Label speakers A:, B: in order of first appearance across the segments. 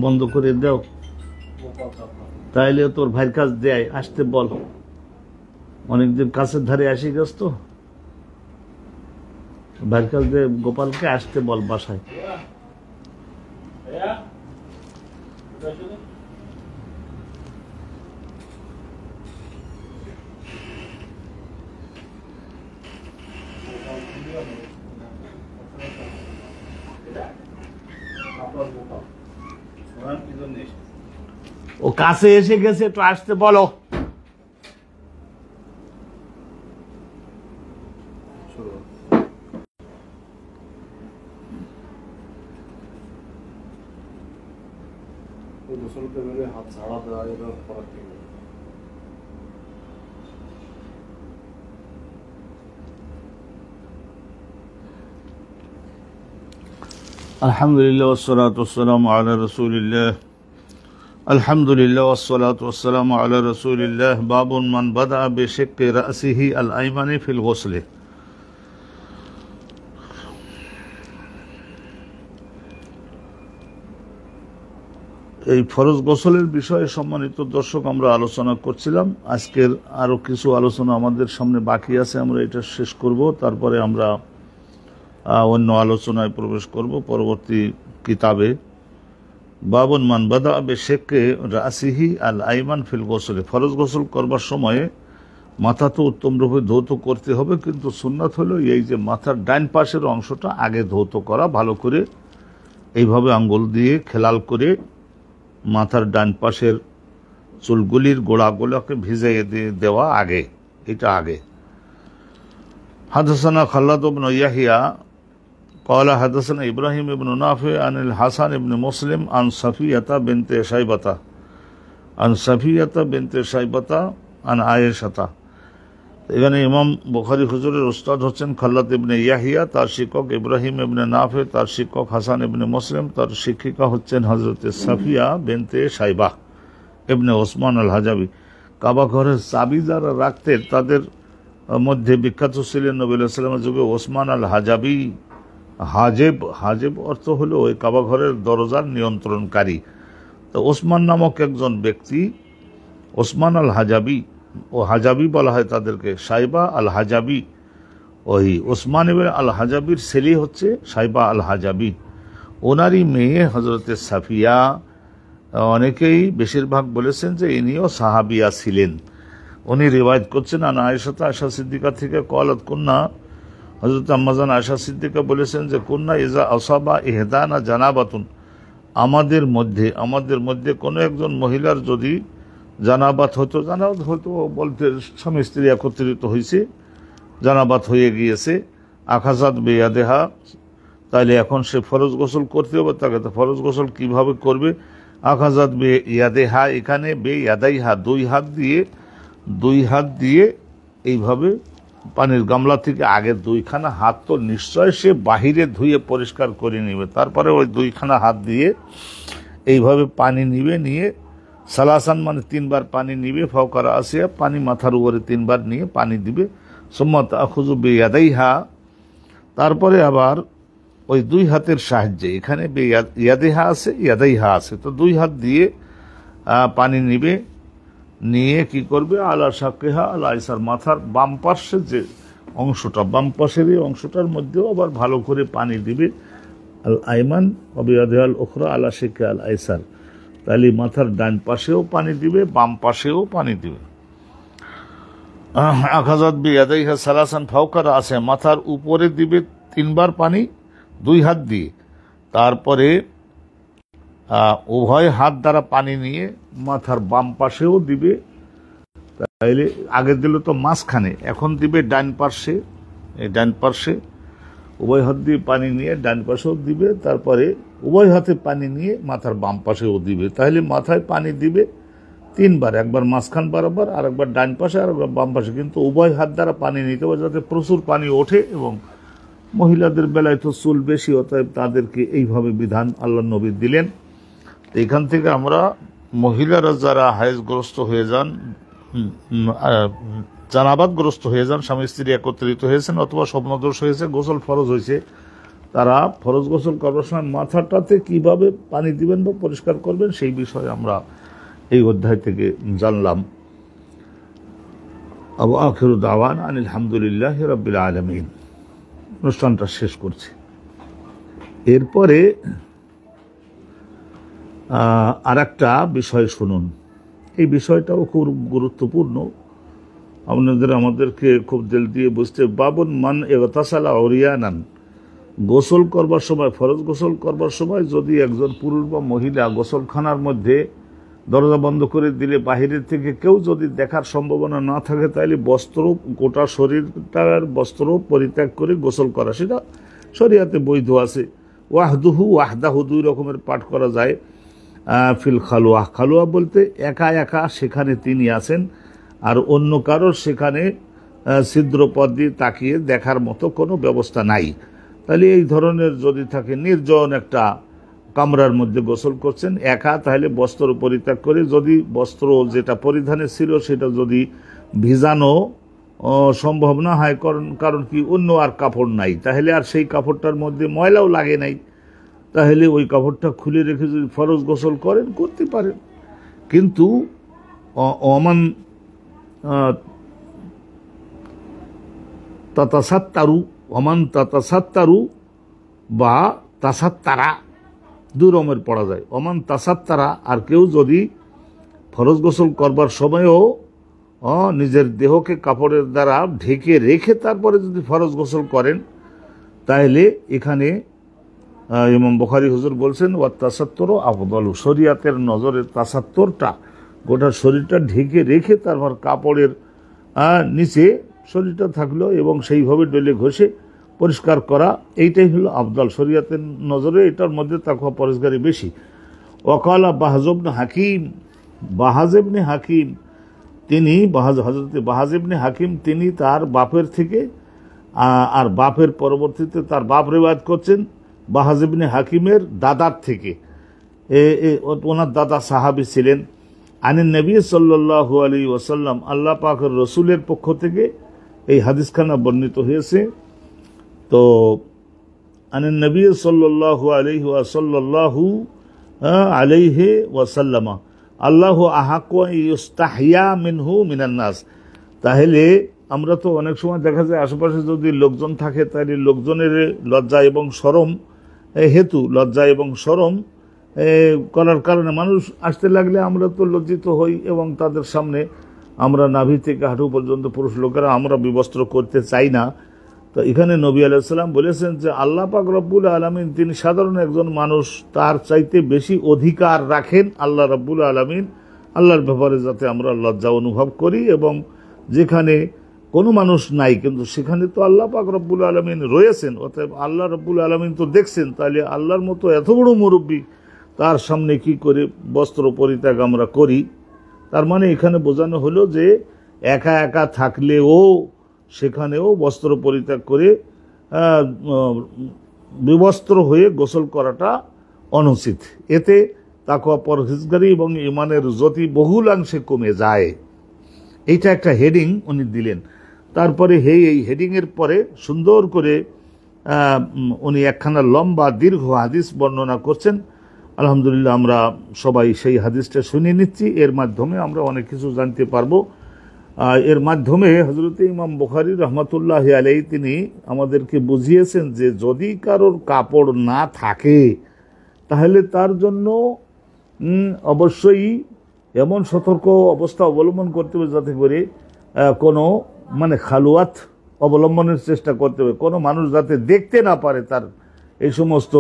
A: বন্ধ করে দাও, তাইলে তোর ভাইয়ের কাজ দেয়, আসতে বল। অনেকদিন কাছের ধারে আসি গেছ তো, ভাইয়ের কাজ দিয়ে গোপালকে আসতে বল বাসায়। ও কাছে এসে গেছে, একটু আসতে বলো।
B: হাত ছাড়া দেওয়া
A: আলহামদুলিল্লাহ ওয়াসসালাতু ওয়াসসালামু আলা রাসূলিল্লাহ। আলহামদুলিল্লাহ ওয়াসসালাতু ওয়াসসালামু আলা রাসূলিল্লাহ। বাবুন মান বাদা বিশিক্কি রাসিহি আল আইমানি ফিল গোসল। এই ফরজ গোসলের বিষয়ে সম্মানিত দর্শক আমরা আলোচনা করছিলাম। আজকের আরো কিছু আলোচনা আমাদের সামনে বাকি আছে, আমরা এটা শেষ করব, তারপরে আমরা অন্য আলোচনায় প্রবেশ করব পরবর্তী কিতাবে। বাবুন মান বাদা বিশিক্কি রাসিহি আল আইমান ফিল গোসল। ফরজ গোসল করবার সময়ে মাথা তো উত্তম রূপে ধৌত করতে হবে, কিন্তু সুন্নাত হলো এই যে মাথার ডান পাশের অংশটা আগে ধৌত করা, ভালো করে এইভাবে আঙ্গুল দিয়ে খেলাল করে মাথার ডান পাশের চুলগুলির গোড়াগুলোকে ভিজাইয়ে দেওয়া আগে, এটা আগে। হাদাসানা খাল্লাদ ইবনে ইয়াহিয়া قال حدثنا إبراهيم بن نافع عن الحسن بن مسلم عن صفية بنت شيبة عن عائشة। এখানে ইমাম বুখারী হুজুরের উস্তাদ হচ্ছেন খাল্লাদ ইবনে ইয়াহিয়া, তার শিক্ষক ইব্রাহিম ইবনে নাফে, তার শিক্ষক হাসান ইবনে মুসলিম, তার শিক্ষিকা হচ্ছেন হযরত সাফিয়া বিনতে শাইবা ইবনে ওসমান আল হাজাবি। কাবা ঘরের চাবি যারা রাখতেন তাদের মধ্যে বিখ্যাত ছিলেন নবী সাল্লাল্লাহু আলাইহি ওয়াসাল্লামের যুগে ওসমান আল হাজাবি। হাজেব অর্থ হলো ওই কাবা ঘরের দরজার নিয়ন্ত্রণকারী। তো ওসমান নামক একজন ব্যক্তি, ওসমান আল হাজাবি, ও হাজাবি বলা হয় তাদেরকে, সাইবা আল হাজাবি, ওই ওসমান ইবনে আল হাজাবির ছেলে হচ্ছে সাইবা আল হাজাবি। ওনারই মেয়ে হযরতে সাফিয়া। অনেকেই বেশিরভাগ বলেছেন যে ইনিও সাহাবিয়া ছিলেন। উনি রিওয়ায়াত করছেন আয়েশা সিদ্দিকা থেকে, কলাত কুন্না, হযরত আম্মাজান আয়েশা সিদ্দিকা বলেছেন যে কুন্না ইজা আসাবা ইহদানা জানাবাতুন, আমাদের মধ্যে কোনো একজন মহিলার যদি জানাবাত হতো বলতে স্বামী স্ত্রী একত্রিত হয়েছে, জানাবাত হয়ে গিয়েছে, আখাজাত বেয়াদেহা, তাহলে এখন সে ফরজ গোসল করতে হবে। তাকে তো ফরজ গোসল কিভাবে করবে? আখাজাত বেয়াদেহা, এখানে বেয়াদাইহা, দুই হাত দিয়ে এইভাবে পানির গামলা থেকে আগে দুইখানা হাত তো নিশ্চয় সে বাহিরে ধুয়ে পরিষ্কার করে নিবে, তারপরে ওই দুইখানা হাত দিয়ে এইভাবে পানি নিবে, নিয়ে সালাসান মানে 3 বার পানি নিবে, ফাওকারা আসিয়া পানি মাথার উপরে 3 বার নিয়ে পানি দিবে। সুম্মা তাখুযু বিয়াদাইহা, তারপরে আবার ওই 2 হাতের সাহায্যে, এখানে ইয়াদাইহা আছে, তো 2 হাত দিয়ে পানি নিবে, নিয়ে কি করবে? আলা শাকিহা আল আইসার, মাথার বাম পাশে যে অংশটা, বাম পাশের এই অংশটার মধ্যেও আবার ভালো করে পানি দিবে। আল আইমান অবিয়াদিহা আল উখরা আলা শাকিহা আল আইসার, তাহলে মাথার ডান পাশেও পানি দিবে, বাম পাশেও পানি দিবে। আখাজাত বিয়াদাইহা সালাসান ফাওকারা আছে, মাথার উপরে দিবে 3 বার পানি 2 হাত দিয়ে, তারপরে উভয় হাত দ্বারা পানি নিয়ে মাথার বাম পাশেও দিবে। তাইলে আগে দিল তো মাঝখানে, এখন দিবে ডান পাশে, ডান পাশে উভয় হাত দিয়ে পানি নিয়ে ডান পাশেও দিবে, তারপরে উভয় হাতে পানি নিয়ে মাথার বাম পাশেও দিবে। তাহলে মাথায় পানি দিবে 3 বার, একবার মাঝখান বরাবর, আর একবার ডান পাশে, আর একবার বাম পাশে, কিন্তু উভয় হাত দ্বারা পানি নিতে হবে যাতে প্রচুর পানি ওঠে। এবং মহিলাদের বেলায় তো চুল বেশি, অতএব তাদেরকে এইভাবে বিধান আল্লাহ নবী দিলেন। এখান থেকে আমরা মহিলারা যারা হায়েজগ্রস্ত হয়ে যান, জানাবাতগ্রস্ত হয়ে যান, স্বামী স্ত্রী একত্রিত হয়েছেন অথবা স্বপ্নদোষ হয়েছে, গোসল ফরজ হয়েছে, তারা ফরজ গোসল করবার সময় মাথাটাতে কিভাবে পানি দিবেন বা পরিষ্কার করবেন সেই বিষয়ে আমরা এই অধ্যায় থেকে জানলাম। আবু আখিরু দাওয়ান আনিল হামদুলিল্লাহি রাব্বিল আলামিন। অনুষ্ঠানটা শেষ করছি। এরপরে আর একটা বিষয় শুনুন, এই বিষয়টাও খুব গুরুত্বপূর্ণ, আমাদেরকে খুব দিল দিয়ে বুঝতে। বাবুন মান ইগতাসালা উরিয়ানান, গোসল করবার সময়, ফরজ গোসল করবার সময় যদি একজন পুরুষ বা মহিলা গোসলখানার মধ্যে দরজা বন্ধ করে দিলে বাহিরের থেকে কেউ যদি দেখার সম্ভাবনা না থাকে, তাহলে বস্ত্র, গোটা শরীরটার বস্ত্র পরিত্যাগ করে গোসল করা, সেটা শরিয়াতে বৈধ আছে। ওয়াহদুহু ওয়াহদাহু দুই রকমের পাঠ করা যায়। ফিল খালুয়া, খালুয়া বলতে একা একা সেখানে তিনি আছেন, আর অন্য কারোর সেখানে ছিদ্রপথ দিয়ে তাকিয়ে দেখার মতো কোনো ব্যবস্থা নাই। তাহলে এই ধরনের যদি থাকে, নির্জন একটা কামরার মধ্যে গোসল করছেন একা, তাহলে বস্ত্র পরিত্যাগ করে, যদি বস্ত্র যেটা পরিধানে ছিল সেটা যদি ভিজানো সম্ভব না হয়, কারণ কি অন্য আর কাপড় নাই, তাহলে আর সেই কাপড়টার মধ্যে ময়লাও লাগে নাই, তাহলে ওই কাপড়টা খুলে রেখে যদি ফরজ গোসল করেন করতে পারেন। কিন্তু অমান তাতাসাত্তারু, অমান তাতাসাত্তারু বা তাসাত্তারা দুই রকমের পড়া যায়। অমান তাসাত্তারা, আর কেউ যদি ফরজ গোসল করবার সময়ও নিজের দেহকে কাপড়ের দ্বারা ঢেকে রেখে তারপরে যদি ফরজ গোসল করেন, তাহলে এখানে ইমাম বুখারী হুজুর বলছেন ওয়া তাসাত্তুরু আফদালু, শরিয়াতের নজরে তাসাত্তুরটা গোটা শরীরটা ঢেকে রেখে তারপর কাপড়ের নিচে শরীরটা থাকলো এবং সেইভাবে ডলে ঘষে পরিষ্কার করা, এইটাই হলো আফদাল। শরিয়াতের নজরে এটার মধ্যে তাকওয়া পরহেজগারি বেশি। ওয়াকালা বাহাজ ইবনে হাকিম, বাহাজ ইবনে হাকিম তিনি, হযরত বাহাজ ইবনে হাকিম তিনি তার বাপের থেকে, আর বাপের পরবর্তীতে তার বাপ রিওয়ায়াত করছেন বাহাজ ইবনে হাকিমের দাদার থেকে, ওনার দাদা সাহাবী ছিলেন। আনিন নবী সাল্লাল্লাহু আলাইহি ওয়াসাল্লাম, আল্লাহ পাকের রসুলের পক্ষ থেকে এই হাদিসখানা বর্ণিত হয়েছে। তো আনিন নবী সাল্লাল্লাহু আলাইহি ওয়াসাল্লাল্লাহু আলাইহি ওয়াসাল্লামা আল্লাহু আহাক্কু ইউস্তাহিয়া মিনহু মিনান নাস। তাহলে আমরা তো অনেক সময় দেখা যায় আশেপাশে যদি লোকজন থাকে, তাহলে লোকজনের লজ্জা এবং শরম হেতু, লজ্জা এবং শরম করার কারণে মানুষ আসতে লাগলে আমরা তো লজ্জিত হই এবং তাদের সামনে আমরা নাভি থেকে হাঁটু পর্যন্ত পুরুষ লোকেরা আমরা বিবস্ত্র করতে চাই না। তো এখানে নবী আলাইহিস সালাম বলেছেন যে আল্লাহ পাক রব্বুল আলামিন তিনি সাধারণ একজন মানুষ, তার চাইতে বেশি অধিকার রাখেন আল্লাহ রব্বুল আলামিন আল্লাহর ব্যাপারে, যাতে আমরা লজ্জা অনুভব করি। এবং যেখানে কোনো মানুষ নাই কিন্তু সেখানে তো আল্লাহ পাক রব্বুল আলামিন রয়েছেন, অতএব আল্লাহ রব্বুল আলামিন তো দেখছেন, তাহলে আল্লাহর মতো এত বড় মুরব্বী তার সামনে কি করে বস্ত্র পরিত্যাগ আমরা করি। তার মানে এখানে বোঝানো হলো যে একা একা থাকলেও সেখানেও বস্ত্র পরিত্যাগ করে বিবস্ত্র হয়ে গোসল করাটা অনুচিত। এতে তাকওয়া পরহেজগারি এবং ঈমানের জ্যোতি বহুলাংশে কমে যায়। এইটা একটা হেডিং উনি দিলেন। তারপরে এই হেডিংয়ের পরে সুন্দর করে উনি একখানা লম্বা দীর্ঘ হাদিস বর্ণনা করছেন। আলহামদুলিল্লাহ, আমরা সবাই সেই হাদিসটা শুনে নিচ্ছি, এর মাধ্যমে আমরা অনেক কিছু জানতে পারবো। এর মাধ্যমে হযরত ইমাম বুখারী রাহমাতুল্লাহি আলাইহি তিনি আমাদেরকে বুঝিয়েছেন যে যদি কারোর কাপড় না থাকে তাহলে তার জন্য অবশ্যই এমন সতর্ক অবস্থা অবলম্বন করতে হবে যাতে করে কোনো খালুয়াত অবলম্বনের চেষ্টা করতে হবে, কোনো মানুষ যাতে দেখতে না পারে তার এই সমস্ত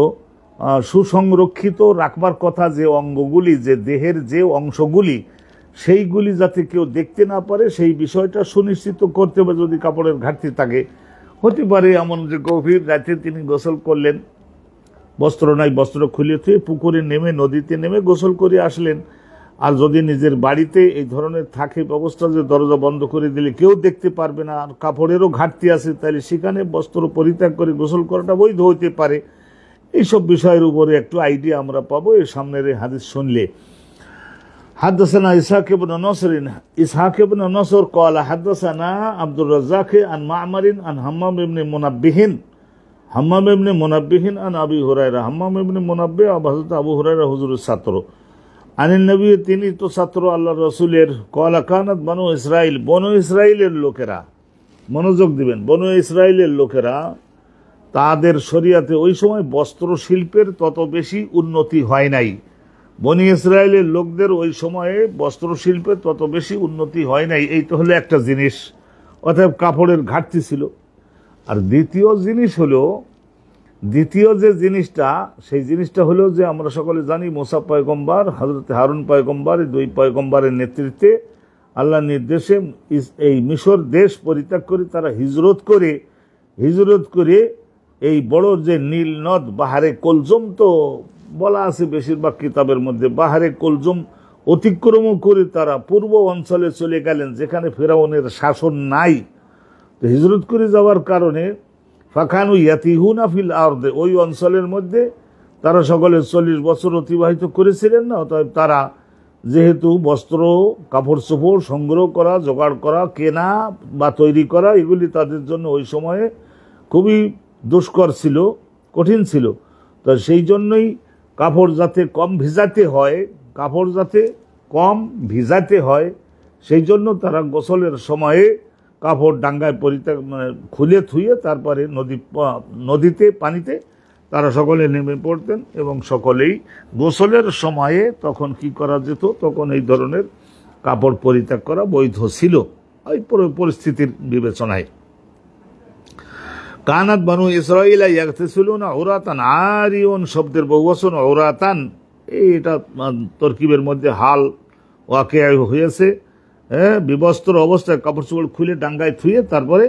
A: সুসংরক্ষিত রাখবার কথা যে অঙ্গগুলি, যে দেহের যে অংশগুলি, সেইগুলি যাতে কেউ দেখতে না পারে সেই বিষয়টা সুনিশ্চিত করতে হবে। যদি কাপড়ের ঘাটতি থাকে, হতে পারে এমন যে গভীর রাতে তিনি গোসল করলেন, বস্ত্র নাই, বস্ত্র খুলে থুয়ে পুকুরে নেমে, নদীতে নেমে গোসল করে আসলেন। আর যদি নিজের বাড়িতে এই ধরনের থাকে ব্যবস্থা যে দরজা বন্ধ করে দিলে কেউ দেখতে পারবে না, আর কাপড়েরও ঘাটতি আছে, তাহলে সেখানে বস্ত্র পরিত্যাগ করে গোসল করাটা বৈধ হইতে পারে। এইসব বিষয়ের উপরে একটু আইডিয়া আমরা পাবো এই সামনের হাদিস শুনলে। حدثنا إسحاق بن نصر إسحاق بن نصر قال حدثنا عبد الرزاق عن معمر عن همام بن منبه হাম্মাম ইবনে মুনাব্বিহিন আন আবি হুরায়রা, হাম্মাম ইবনে মুনাব্বিহ হযরত আবু হুরায়রা হুজুরের ছাত্র, আনিন নবী, তিনি তো ছাত্র আল্লাহ রসুলের, ক্বালা কানাত বনু ইসরাইল, বনু ইসরাইলের লোকেরা, মনোযোগ দিবেন, বনু ইসরাইলের লোকেরা, তাদের শরিয়াতে ওই সময় বস্ত্র শিল্পের তত বেশি উন্নতি হয় নাই। বনি ইসরায়েলের লোকদের ওই সময়ে বস্ত্র শিল্পের তত বেশি উন্নতি হয় নাই। এই তো হলো একটা জিনিস, অতএব কাপড়ের ঘাটতি ছিল। আর দ্বিতীয় জিনিস হলো, দ্বিতীয় যে জিনিসটা, সেই জিনিসটা হলো যে আমরা সকলে জানি মুসা পয়গম্বর, হযরত হারুন পয়গম্বর, এই দুই পয়গম্বরের নেতৃত্বে আল্লাহর নির্দেশে এই মিশর দেশ পরিত্যাগ করে তারা হিজরত করে এই বড় যে নীল নদ, বাহারে কুলজুম তো বলা আছে বেশিরভাগ কিতাবের মধ্যে, বাহারে কুলজুম অতিক্রম করে তারা পূর্ব অঞ্চলে চলে গেলেন, যেখানে ফেরাউনের শাসন নাই। তো হিজরত করে যাওয়ার কারণে ফাকানু ইয়াতিহুনা ফিল আরদে, ওই অঞ্চলের মধ্যে তারা সকলে 40 বছর অতিবাহিত করেছিলেন না। অতএব তারা যেহেতু বস্ত্র, কাপড় চোপড় সংগ্রহ করা, জোগাড় করা, কেনা বা তৈরি করা, এগুলি তাদের জন্য ওই সময়ে খুবই দুষ্কর ছিল, কঠিন ছিল। তো সেই জন্যই কাপড় যাতে কম ভিজাতে হয়, সেই জন্য তারা গোসলের সময়ে কাপড় ডাঙ্গায় খুলে থুয়ে তারপরে নদীতে পানিতে তারা সকলে নেমে পড়তেন, এবং সকলেই গোসলের সময়ে তখন কি করা যেত, তখন এই ধরনের কাপড় পরিত্যাগ করা বৈধ ছিল এই পরিস্থিতির বিবেচনায়। কানাত বানু ইসরাইল ইয়াগতাসিলুনা উরাতান, আরিয়ন শব্দের বহুবচন উরাতান, এটা তরকিবের মধ্যে হাল ওয়াকিয়া হয়েছে। বিবস্ত্র অবস্থায় কাপড় চোপড় খুলে ডাঙ্গায় থুয়ে তারপরে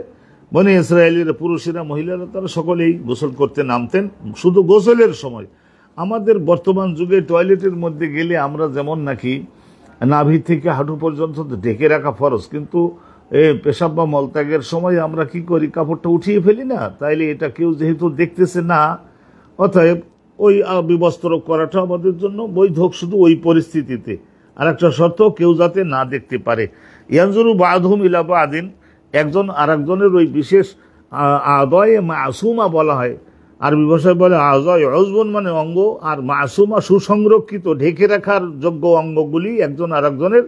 A: বনি ইসরায়েলের পুরুষেরা, মহিলারা তারা সকলেই গোসল করতে নামতেন। শুধু গোসলের সময়, আমাদের বর্তমান যুগে টয়লেটের মধ্যে গেলে আমরা যেমন নাকি নাভি থেকে হাঁটু পর্যন্ত ঢেকে রাখা ফরজ, কিন্তু পেশাব বা মলত্যাগের সময় আমরা কি করি, কাপড়টা উঠিয়ে ফেলি না। তাইলে এটা কেউ যেহেতু দেখতেছে না, অতএব ওই বিবস্ত্র করাটা আমাদের জন্য বৈধ শুধু ওই পরিস্থিতিতে। আর একটা শর্ত, কেউ যাতে না দেখতে পারে। ইয়ানজুরু বা'দুহুম ইলা বা'দিন, একজন আর একজনের ওই বিশেষ আদায়ে মাসুমা বলা হয়, আরবি ভাষায় বলে আদায়ে উজবুন মানে অঙ্গ, আর মাসুমা সুসংরক্ষিত ঢেকে রাখার যোগ্য অঙ্গগুলি একজন আর একজনের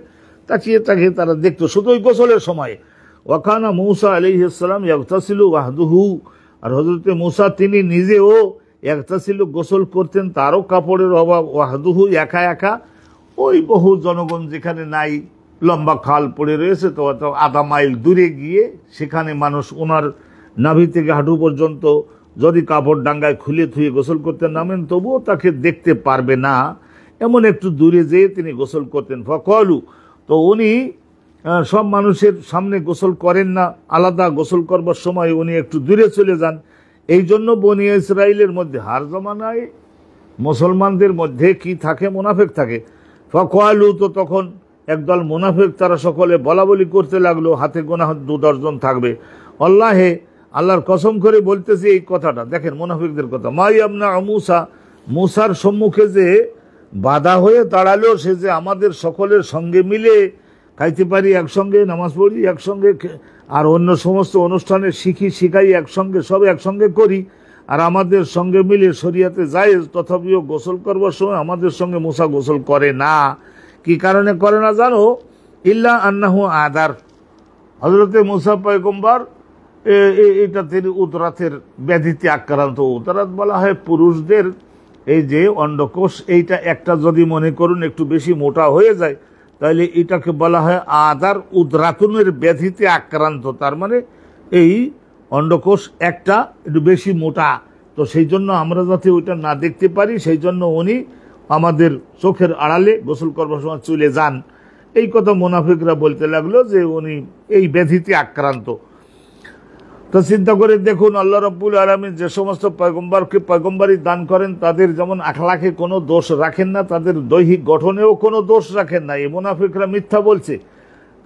A: তাকিয়ে তারা দেখতো শুধু ওই গোসলের সময়। ওয়াকানা মূসা আলাইহিস সালাম ইয়াগতাসিলু ওয়াহদুহু, আর হযরত মূসা তিনি নিজেও ইয়াগতাসিলু গোসল করতেন, তারও কাপড়ের অভাব, ওয়াহদুহু একা একা। ওই বহু জনগণ যেখানে নাই, লম্বা খাল পড়ে রয়েছে, তো আধা মাইল দূরে গিয়ে সেখানে মানুষ ওনার নাভি থেকে হাঁটু পর্যন্ত যদি কাপড় ডাঙ্গায় খুলে থুয়ে গোসল করতে নামেন, তবুও তাকে দেখতে পারবে না, এমন একটু দূরে যেয়ে তিনি গোসল করতেন। ফাকালু, তো উনি সব মানুষের সামনে গোসল করেন না, আলাদা গোসল করবার সময় উনি একটু দূরে চলে যান। এই জন্য বনি ইসরাইলের মধ্যে হার জমানায় মুসলমানদের মধ্যে কি থাকে, মুনাফিক থাকে। ফাকালু, তো তখন একদল মুনাফিক তারা সকলে বলাবলি করতে লাগলো, হাতে গোনা 2 দর্জন থাকবে, আল্লাহর কসম করে বলতেছে এই কথাটা, দেখেন মুনাফিকদের কথা, মা ইয়ামনা মূসার সম্মুখে যে বাধা হয়ে দাঁড়ালো, সে যে আমাদের সকলের সঙ্গে মিলে খাইতে পারি, একসঙ্গে নামাজ পড়ি, একসঙ্গে আর অন্য সমস্ত অনুষ্ঠানে শিখাই একসঙ্গে, সব একসঙ্গে করি, আর আমাদের সঙ্গে মিলে শরিয়াতে জায়েজ, তথাপিও গোসল করবার সময় আমাদের সঙ্গে মূসা গোসল করে না। কি কারণে করে না জানো? ইল্লা আন্নাহু আদার, হযরতে মূসা পয়গম্বর এটা তিনি উদরাতের ব্যাধিতে আক্রান্ত। উদরাত বলা হয় পুরুষদের এই যে অন্ডকোষ, এইটা একটা যদি মনে করুন একটু বেশি মোটা হয়ে যায়, তাহলে এটাকে বলা হয় আদার, উদরাতুনের ব্যাধিতে আক্রান্ত। তার মানে এই অন্ডকোষ একটা একটু বেশি মোটা, তো সেই জন্য আমরা যাতে ওইটা না দেখতে পারি, সেই জন্য উনি আমাদের চোখের আড়ালে গোসল করবার সময় চলে যান। এই কথা মুনাফিকরা বলতে লাগলো যে উনি এই ব্যাধিতে আক্রান্ত। তো চিন্তা করে দেখুন, আল্লাহ রাব্বুল আলামিন যে সমস্ত পয়গম্বরকে পয়গম্বরী দান করেন, তাদের যেমন আখলাকে কোনো দোষ রাখেন না, তাদের দৈহিক গঠনেও কোনো দোষ রাখেন না। এই মুনাফিকরা মিথ্যা বলছে।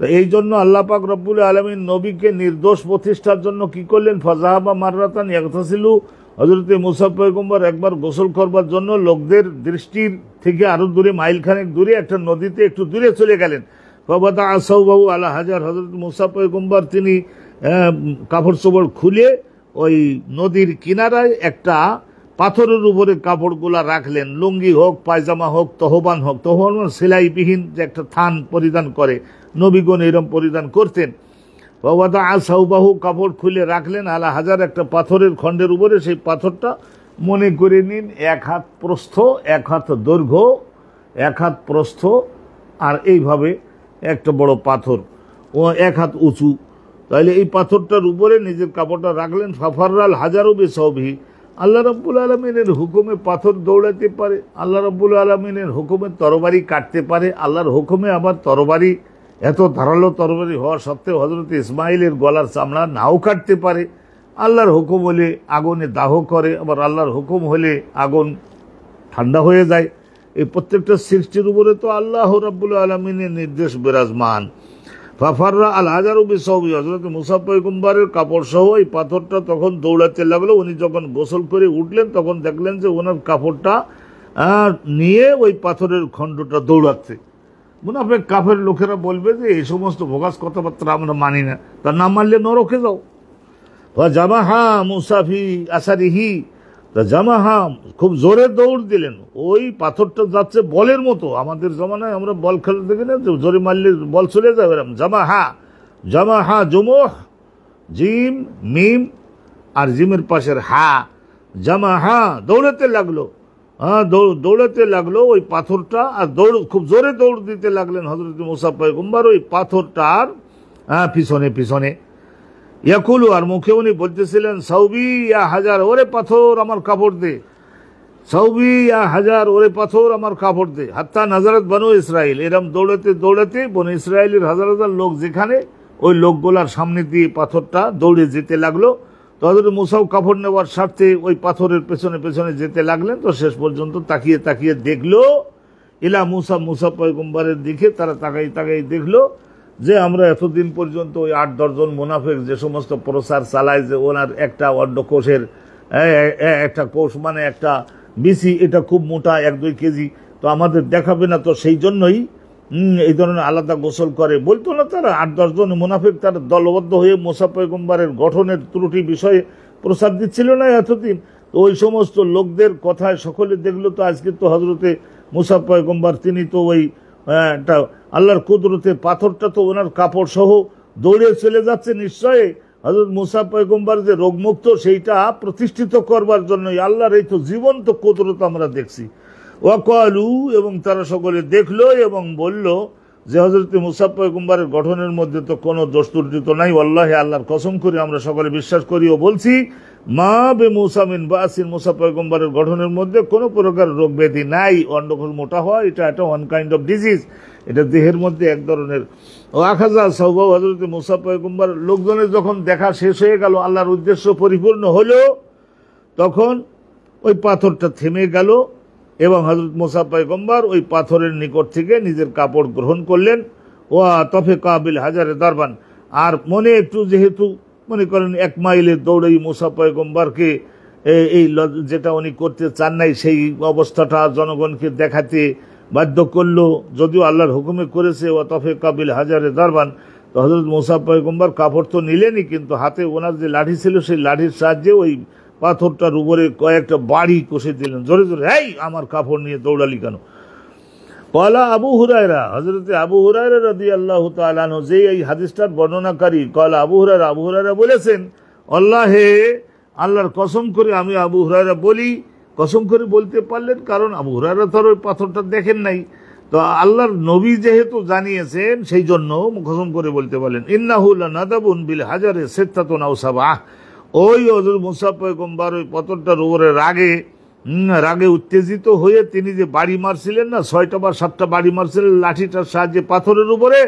A: তো এই জন্য আল্লাহ পাক রব্বুল আলামিন নবীকে নির্দোষ প্রতিষ্ঠার জন্য কি করলেন, ফাযাহাবা মাররাতান ইয়াগতাসিলু, হযরতে মূসা পয়গম্বর একবার গোসল করবার জন্য লোকদের দৃষ্টির থেকে আরো দূরে, মাইলখানেক দূরে একটা নদীতে একটু দূরে চলে গেলেন। ফাবাদা সাওবাহু আলা হাজার, হযরত মূসা পয়গম্বর তিনি কাপড় চোপড় খুলে ওই নদীর কিনারায় একটা পাথরের উপরে কাপড়গুলা রাখলেন, লুঙ্গি হোক, পায়জামা হোক, তহবান হোক। তহবান সেলাইবিহীন যে একটা থান পরিধান করে, নবীগণ এরম পরিধান করতেন। ওয়াদা সাউবাহু, কাপড় খুলে রাখলেন আলা হাজার, একটা পাথরের খণ্ডের উপরে। সেই পাথরটা মনে করে নিন 1 হাত প্রস্থ, 1 হাত দৈর্ঘ্য, 1 হাত প্রস্থ, আর এইভাবে একটা বড় পাথর ও 1 হাত উঁচু। তাহলে এই পাথরটার উপরে নিজের কাপড়টা রাখলেন। ফাফাররাল হাজারও বেসবহি, আল্লাহ রাব্বুল আলামিনের হুকুমে পাথর দৌড়াতে পারে, আল্লাহ রাব্বুল আলামিনের হুকুমে তরবারি কাটতে পারে। আল্লাহর হুকুমে আবার তরবারি, এত ধারালো তরবারি হওয়া সত্ত্বেও হযরত ইসমাইলের গলার চামড়া নাও কাটতে পারে। আল্লাহর হুকুম হলে আগুনে দাহ করে, আবার আল্লাহর হুকুম হলে আগুন ঠান্ডা হয়ে যায়। এই প্রত্যেকটা সৃষ্টির উপরে তো আল্লাহ রাব্বুল আলামিনের নির্দেশ বিরাজমান। ফাফাররা আল হাজারু বিসবহি, হযরত মুসা পয়গম্বরের কাপড় সহ এই পাথরটা তখন দৌড়াতে লাগলো। উনি যখন গোসল করে উঠলেন তখন দেখলেন যে ওনার কাপড়টা নিয়ে ওই পাথরের খণ্ডটা দৌড়াচ্ছে। মুনাফিক কাফের লোকেরা বলবে যে এই সমস্ত ভোগাস কথাবার্তা আমরা মানি না, তা না মানলে নরকে যাও। জামাহা মুসাফি আসারিহি, তা জামাহা খুব জোরে দৌড় দিলেন। ওই পাথরটা যাচ্ছে বলের মতো। আমাদের জমানায় আমরা বল খেলতে দেখি না, জোরে মারলে বল চলে যাবে এরকম। জামাহা, জামাহা জুমুহ, জিম মিম আর জিমের পাশের হা, জামাহা দৌড়াতে লাগলো। দৌড়াতে লাগলো ওই পাথরটা, আর খুব জোরে দৌড় দিতে লাগলেন হযরত মুসা পয়গম্বর ওই পাথরটার পিছনে পিছনে। ইয়াকুলু, আর মুখে উনি বলতেছিলেন, সাউবি ইয়া হাজার, ওরে পাথর আমার কাপড় দে, সাউবি ইয়া হাজার, ওরে পাথর আমার কাপড় দে। হাত্তা নাজারাত বনু ইসরাইল, এরম দৌড়াতে দৌড়াতে বনু ইসরায়েলের হাজার হাজার লোক যেখানে, ওই লোকগুলার সামনে দিয়ে পাথরটা দৌড়ে যেতে লাগলো। তো হযরত মুসাও কাপড় নেওয়ার স্বার্থে ওই পাথরের পেছনে পেছনে যেতে লাগলেন। তো শেষ পর্যন্ত তাকিয়ে তাকিয়ে দেখলো ইলা মুসা, মুসা পয়গম্বরের দিকে তারা তাকাই তাকাই দেখলো যে আমরা এতদিন পর্যন্ত ওই 8-10 জন মুনাফিক যে সমস্ত প্রচার চালায় যে ওনার একটা অন্ডকোষের একটা কোষ মানে একটা বিসি, এটা খুব মোটা 1-2 কেজি, তো আমাদের দেখাবে না, তো সেই জন্যই এই ধরনের আলাদা গোসল করে বলতো না তারা। 8-10 জন মুনাফিক তারা দলবদ্ধ হয়ে মুসা পয়গম্বরের গঠনের ত্রুটি বিষয়ে প্রচার দিচ্ছিল না এতদিন। তো ওই সমস্ত লোকদের কথায় সকলে দেখলো তো আজকে তো হযরতে মুসা পয়গম্বর তিনি তো ওই আল্লাহর কুদরতে পাথরটা তো ওনার কাপড় সহ দৌড়ে চলে যাচ্ছে। নিশ্চয়ই হযরত মুসা পয়গম্বর যে রোগমুক্ত সেইটা প্রতিষ্ঠিত করবার জন্যই আল্লাহর এই তো জীবন্ত কুদরত আমরা দেখছি। ওয়াকালু, এবং তারা সকলে দেখলো এবং বলল যে হযরত মুসা পয়গম্বরের গঠনের মধ্যে তো কোনো দোষ ত্রুটি তো নাই। আল্লাহে, আল্লাহর কসম করে আমরা সকলে বিশ্বাস করি ও বলছি, মা বে মুসা মিন বাসিন, মুসা পয়গম্বরের গঠনের মধ্যে কোনো প্রকার রোগ ব্যাধি নাই। অন্ডকোষ মোটা হয় এটা একটা ওয়ান কাইন্ড অফ ডিজিজ, এটা দেহের মধ্যে এক ধরনের। ও আখাজা সাউবা, হযরত মুসা পয়গম্বর লোকজনের যখন দেখা শেষ হয়ে গেল, আল্লাহর উদ্দেশ্য পরিপূর্ণ হলো, তখন ওই পাথরটা থেমে গেল এবং হযরত মুসা পয়গম্বর ওই পাথরের নিকট থেকে নিজের কাপড় গ্রহণ করলেন। ওয়া তফিকা বিল হাজারে দারবান, আর মনে একটু যেহেতু মনে করেন 1 মাইলের দৌড়েই মুসা পয়গম্বরকে এই যেটা উনি করতে চান নাই সেই অবস্থাটা জনগণকে দেখাতে বাধ্য করলো, যদিও আল্লাহর হুকুমে করেছে। ওয়া তফিকা বিল হাজারে দারবান, তো হযরত মুসা পয়গম্বর কাপড় তো নিলেনই, কিন্তু হাতে ওনার যে লাঠি ছিল সেই লাঠির সাহায্যে ওই পাথরটার উপরে কয়েকটা বাড়ি কষে দিলেন জোরে জোরে। এই আমার কাপড় নিয়ে দৌড়ালি কেন? কলা আবু হুরায়রা, হযরতে আবু হুরায়রা রাদিয়াল্লাহু তাআলা আনহু যে এই হাদিসটার বর্ণনাকারী, কলা আবু হুরায়রা বলেছেন, আল্লাহে, আল্লাহর কসম করে আমি আবু হুরায়রা বলি। কসম করে বলতে পারলেন কারণ আবু হুরায়রা তো ওই পাথরটা দেখেন নাই, তো আল্লাহর নবী যেহেতু জানিয়েছেন সেই জন্য কসম করে বলতে পারলেন। ইন্নাহু লানাদাবুন বিল হাজারে সিত্তাতুন আও সাবআ, ওই হযরত মুসা পয়গম্বর ওই পাথরটার উপরে রাগে উত্তেজিত হয়ে তিনি যে বাড়ি মারছিলেন না, 6টা বা 7টা বাড়ি মারছিলেন লাঠিটার সাহায্যে পাথরের উপরে,